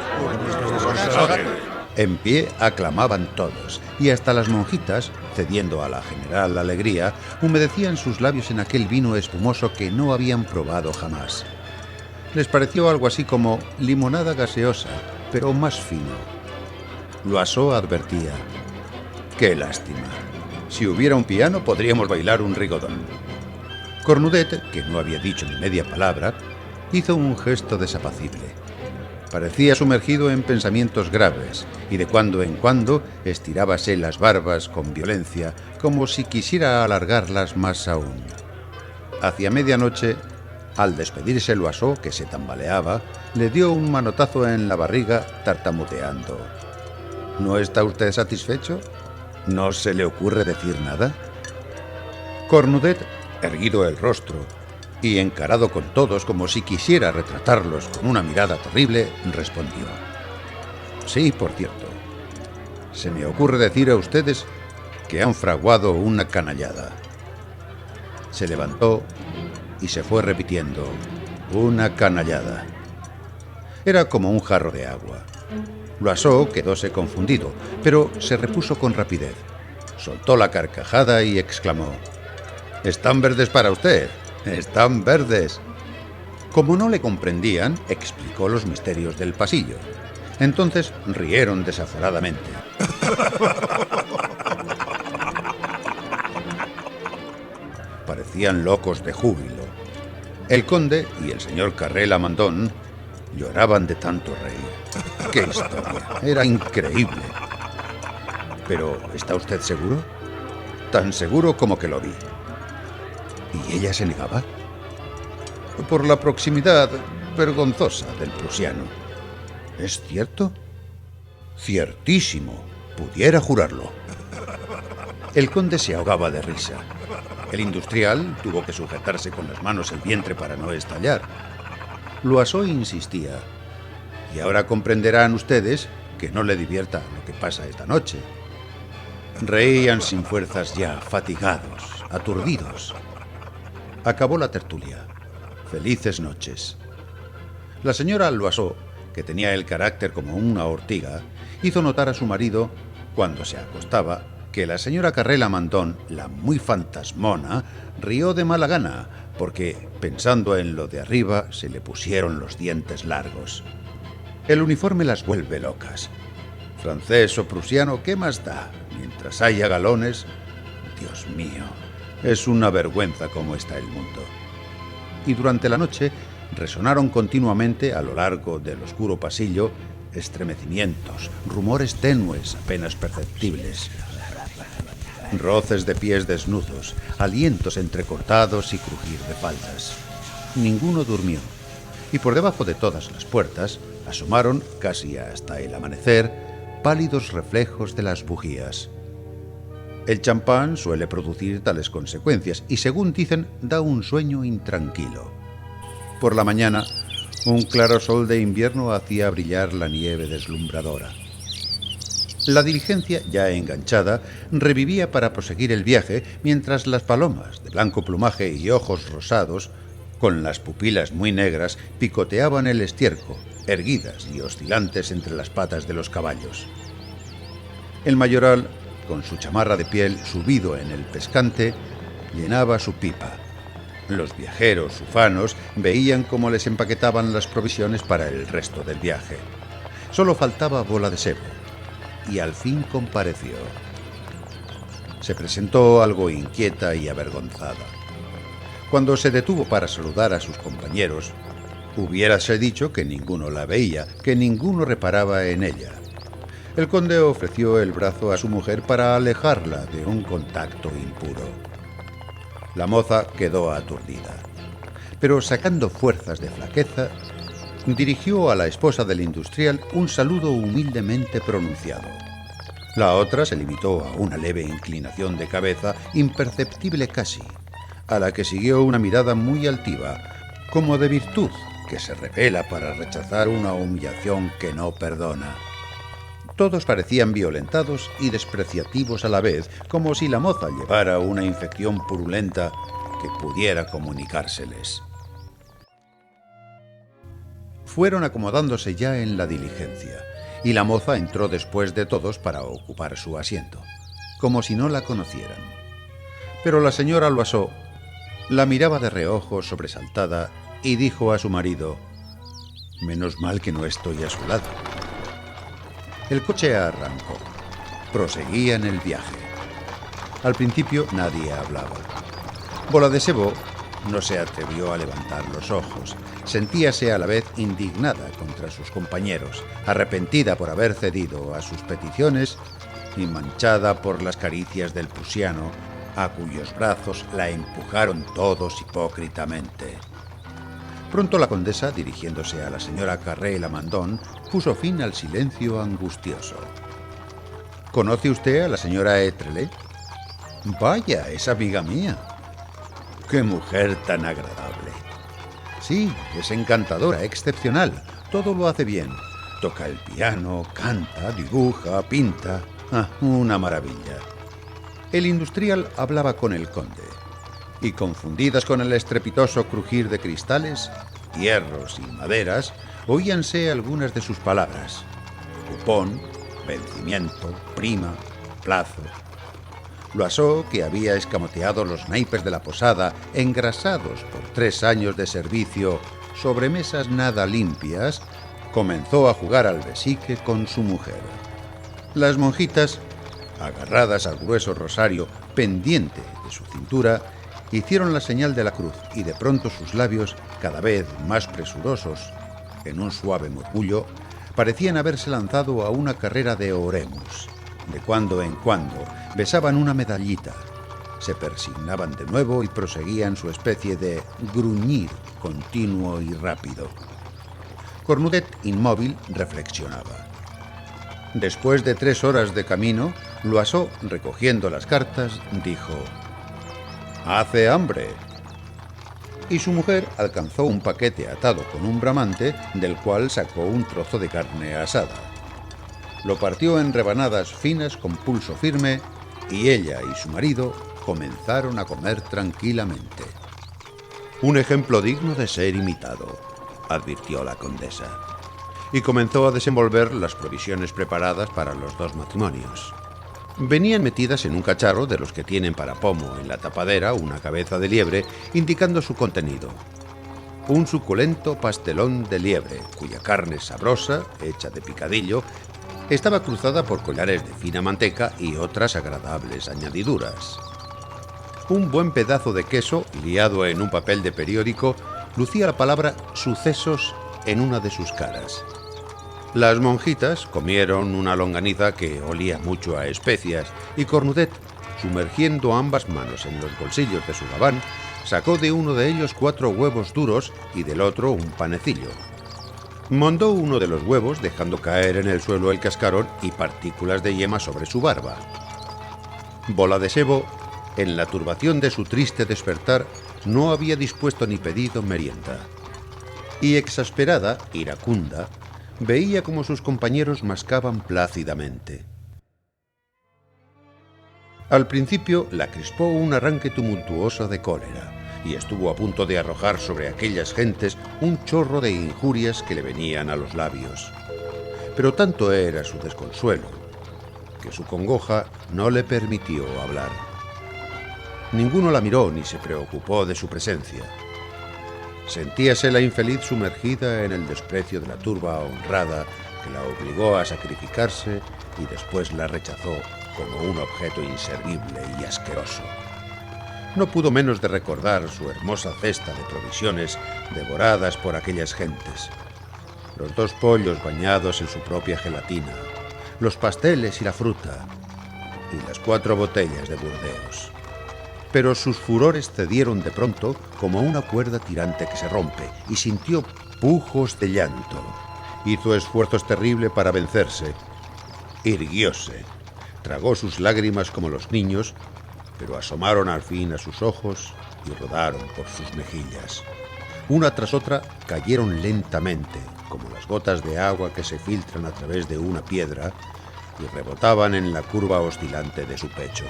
En pie aclamaban todos, y hasta las monjitas, cediendo a la general alegría, humedecían sus labios en aquel vino espumoso que no habían probado jamás. Les pareció algo así como limonada gaseosa, pero más fino. Loiseau advertía: «¡Qué lástima! Si hubiera un piano podríamos bailar un rigodón». Cornudet, que no había dicho ni media palabra, hizo un gesto desapacible. Parecía sumergido en pensamientos graves, y de cuando en cuando estirábase las barbas con violencia, como si quisiera alargarlas más aún. Hacia medianoche, al despedirse Loiseau, que se tambaleaba, le dio un manotazo en la barriga, tartamudeando: «¿No está usted satisfecho? ¿No se le ocurre decir nada?». Cornudet, erguido el rostro y encarado con todos como si quisiera retratarlos con una mirada terrible, respondió: «Sí, por cierto. Se me ocurre decir a ustedes que han fraguado una canallada». Se levantó y se fue repitiendo: «Una canallada». Era como un jarro de agua. Loiseau quedóse confundido, pero se repuso con rapidez. Soltó la carcajada y exclamó: «¡Están verdes para usted! ¡Están verdes!». Como no le comprendían, explicó los misterios del pasillo. Entonces rieron desaforadamente. parecían locos de júbilo. El conde y el señor Carré-Lamandan lloraban de tanto reír. ¡Qué historia! Era increíble. ¿Pero está usted seguro? Tan seguro como que lo vi. ¿Y ella se negaba? Por la proximidad vergonzosa del prusiano. ¿Es cierto? Ciertísimo. Pudiera jurarlo. El conde se ahogaba de risa. El industrial tuvo que sujetarse con las manos el vientre para no estallar. Loiseau insistía. Y ahora comprenderán ustedes que no le divierta lo que pasa esta noche. Reían sin fuerzas ya, fatigados, aturdidos. Acabó la tertulia. Felices noches. La señora Loiseau, que tenía el carácter como una ortiga, hizo notar a su marido, cuando se acostaba, que la señora Carré-Lamandan, la muy fantasmona, rió de mala gana, porque, pensando en lo de arriba, se le pusieron los dientes largos. El uniforme las vuelve locas. Francés o prusiano, ¿qué más da? Mientras haya galones, Dios mío, es una vergüenza cómo está el mundo. Y durante la noche resonaron continuamente a lo largo del oscuro pasillo estremecimientos, rumores tenues apenas perceptibles, roces de pies desnudos, alientos entrecortados y crujir de faldas. Ninguno durmió, y por debajo de todas las puertas asomaron, casi hasta el amanecer, pálidos reflejos de las bujías. El champán suele producir tales consecuencias y, según dicen, da un sueño intranquilo. Por la mañana, un claro sol de invierno hacía brillar la nieve deslumbradora. La diligencia, ya enganchada, revivía para proseguir el viaje, mientras las palomas, de blanco plumaje y ojos rosados, con las pupilas muy negras, picoteaban el estiércol, erguidas y oscilantes entre las patas de los caballos. El mayoral, con su chamarra de piel subido en el pescante, llenaba su pipa. Los viajeros ufanos veían cómo les empaquetaban las provisiones para el resto del viaje. Solo faltaba Bola de Sebo, y al fin compareció. Se presentó algo inquieta y avergonzada. Cuando se detuvo para saludar a sus compañeros, hubiérase dicho que ninguno la veía, que ninguno reparaba en ella. El conde ofreció el brazo a su mujer para alejarla de un contacto impuro. La moza quedó aturdida, pero sacando fuerzas de flaqueza, dirigió a la esposa del industrial un saludo humildemente pronunciado. La otra se limitó a una leve inclinación de cabeza, imperceptible casi, a la que siguió una mirada muy altiva, como de virtud que se revela para rechazar una humillación que no perdona. Todos parecían violentados y despreciativos a la vez, como si la moza llevara una infección purulenta que pudiera comunicárseles. Fueron acomodándose ya en la diligencia, y la moza entró después de todos para ocupar su asiento, como si no la conocieran. Pero la señora Loiseau la miraba de reojo sobresaltada y dijo a su marido: «Menos mal que no estoy a su lado». El coche arrancó. Proseguían el viaje. Al principio nadie hablaba. Bola de Sebo no se atrevió a levantar los ojos. Sentíase a la vez indignada contra sus compañeros, arrepentida por haber cedido a sus peticiones y manchada por las caricias del prusiano, a cuyos brazos la empujaron todos hipócritamente. Pronto la condesa, dirigiéndose a la señora Carré-Lamandan, puso fin al silencio angustioso. ¿Conoce usted a la señora Étrele? Vaya, es amiga mía. ¡Qué mujer tan agradable! Sí, es encantadora, excepcional. Todo lo hace bien. Toca el piano, canta, dibuja, pinta. ¡Ah, una maravilla! El industrial hablaba con el conde, y confundidas con el estrepitoso crujir de cristales, hierros y maderas, oíanse algunas de sus palabras: cupón, vencimiento, prima, plazo. Loiseau, que había escamoteado los naipes de la posada, engrasados por 3 años de servicio sobre mesas nada limpias, comenzó a jugar al besique con su mujer. Las monjitas, agarradas al grueso rosario pendiente de su cintura, Hicieron la señal de la cruz y de pronto sus labios, cada vez más presurosos, en un suave murmullo, parecían haberse lanzado a una carrera de oremus. De cuando en cuando besaban una medallita, se persignaban de nuevo y proseguían su especie de gruñir continuo y rápido. Cornudet, inmóvil, reflexionaba. Después de 3 horas de camino, Loiseau, recogiendo las cartas, dijo: «Hace hambre». Y su mujer alcanzó un paquete atado con un bramante, del cual sacó un trozo de carne asada. Lo partió en rebanadas finas con pulso firme, y ella y su marido comenzaron a comer tranquilamente. «Un ejemplo digno de ser imitado», advirtió la condesa, y comenzó a desenvolver las provisiones preparadas para los 2 matrimonios. Venían metidas en un cacharro de los que tienen para pomo en la tapadera una cabeza de liebre, indicando su contenido. Un suculento pastelón de liebre, cuya carne sabrosa, hecha de picadillo, estaba cruzada por collares de fina manteca y otras agradables añadiduras. Un buen pedazo de queso, liado en un papel de periódico, lucía la palabra «sucesos» en una de sus caras. Las monjitas comieron una longaniza que olía mucho a especias, y Cornudet, sumergiendo ambas manos en los bolsillos de su gabán, sacó de uno de ellos 4 huevos duros y del otro un panecillo. Mondó uno de los huevos, dejando caer en el suelo el cascarón y partículas de yema sobre su barba. Bola de Sebo, en la turbación de su triste despertar, no había dispuesto ni pedido merienda. Y exasperada, iracunda, veía como sus compañeros mascaban plácidamente. Al principio la crispó un arranque tumultuoso de cólera, y estuvo a punto de arrojar sobre aquellas gentes un chorro de injurias que le venían a los labios. Pero tanto era su desconsuelo, que su congoja no le permitió hablar. Ninguno la miró ni se preocupó de su presencia. Sentíase la infeliz sumergida en el desprecio de la turba honrada que la obligó a sacrificarse y después la rechazó como un objeto inservible y asqueroso. No pudo menos de recordar su hermosa cesta de provisiones devoradas por aquellas gentes, los 2 pollos bañados en su propia gelatina, los pasteles y la fruta, y las 4 botellas de Burdeos. Pero sus furores cedieron de pronto como una cuerda tirante que se rompe, y sintió pujos de llanto. Hizo esfuerzos terribles para vencerse. Irguióse, tragó sus lágrimas como los niños, pero asomaron al fin a sus ojos y rodaron por sus mejillas. Una tras otra cayeron lentamente, como las gotas de agua que se filtran a través de una piedra, y rebotaban en la curva oscilante de su pecho.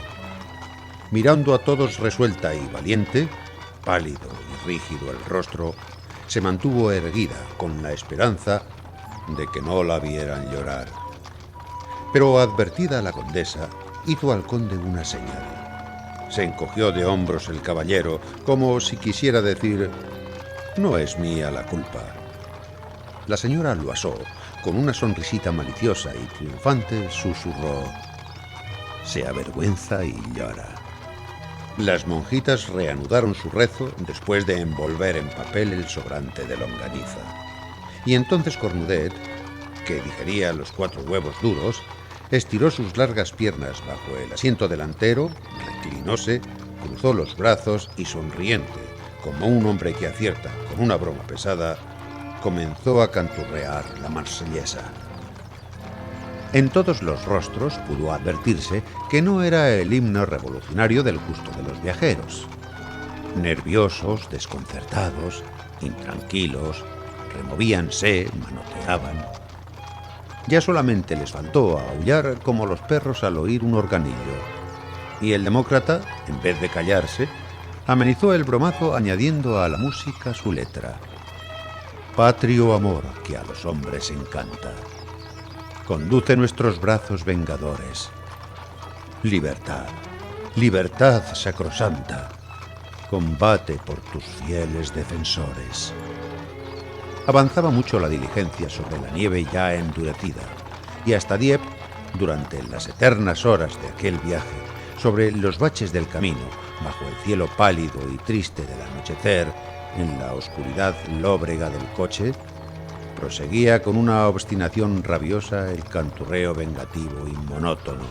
Mirando a todos resuelta y valiente, pálido y rígido el rostro, se mantuvo erguida con la esperanza de que no la vieran llorar. Pero advertida la condesa, hizo al conde una señal. Se encogió de hombros el caballero, como si quisiera decir: «No es mía la culpa». La señora Loiseau, con una sonrisita maliciosa y triunfante, susurró: «Se avergüenza y llora». Las monjitas reanudaron su rezo después de envolver en papel el sobrante de longaniza. Y entonces Cornudet, que digería los 4 huevos duros, estiró sus largas piernas bajo el asiento delantero, reclinóse, cruzó los brazos y, sonriente, como un hombre que acierta con una broma pesada, comenzó a canturrear la marsellesa. En todos los rostros pudo advertirse que no era el himno revolucionario del gusto de los viajeros. Nerviosos, desconcertados, intranquilos, removíanse, manoteaban. Ya solamente les faltó aullar como los perros al oír un organillo. Y el demócrata, en vez de callarse, amenizó el bromazo añadiendo a la música su letra: «Patrio amor que a los hombres encanta. Conduce nuestros brazos vengadores. Libertad, libertad sacrosanta, combate por tus fieles defensores». Avanzaba mucho la diligencia sobre la nieve ya endurecida, y hasta Dieppe, durante las eternas horas de aquel viaje, Sobre los baches del camino, bajo el cielo pálido y triste del anochecer, en la oscuridad lóbrega del coche, proseguía con una obstinación rabiosa el canturreo vengativo y monótono,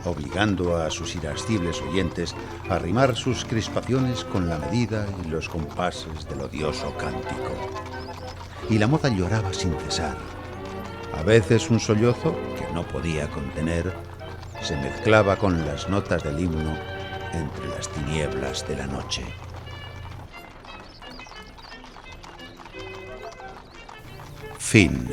obligando a sus irascibles oyentes a rimar sus crispaciones con la medida y los compases del odioso cántico. Y la moza lloraba sin cesar. A veces un sollozo, que no podía contener, se mezclaba con las notas del himno entre las tinieblas de la noche. Fin.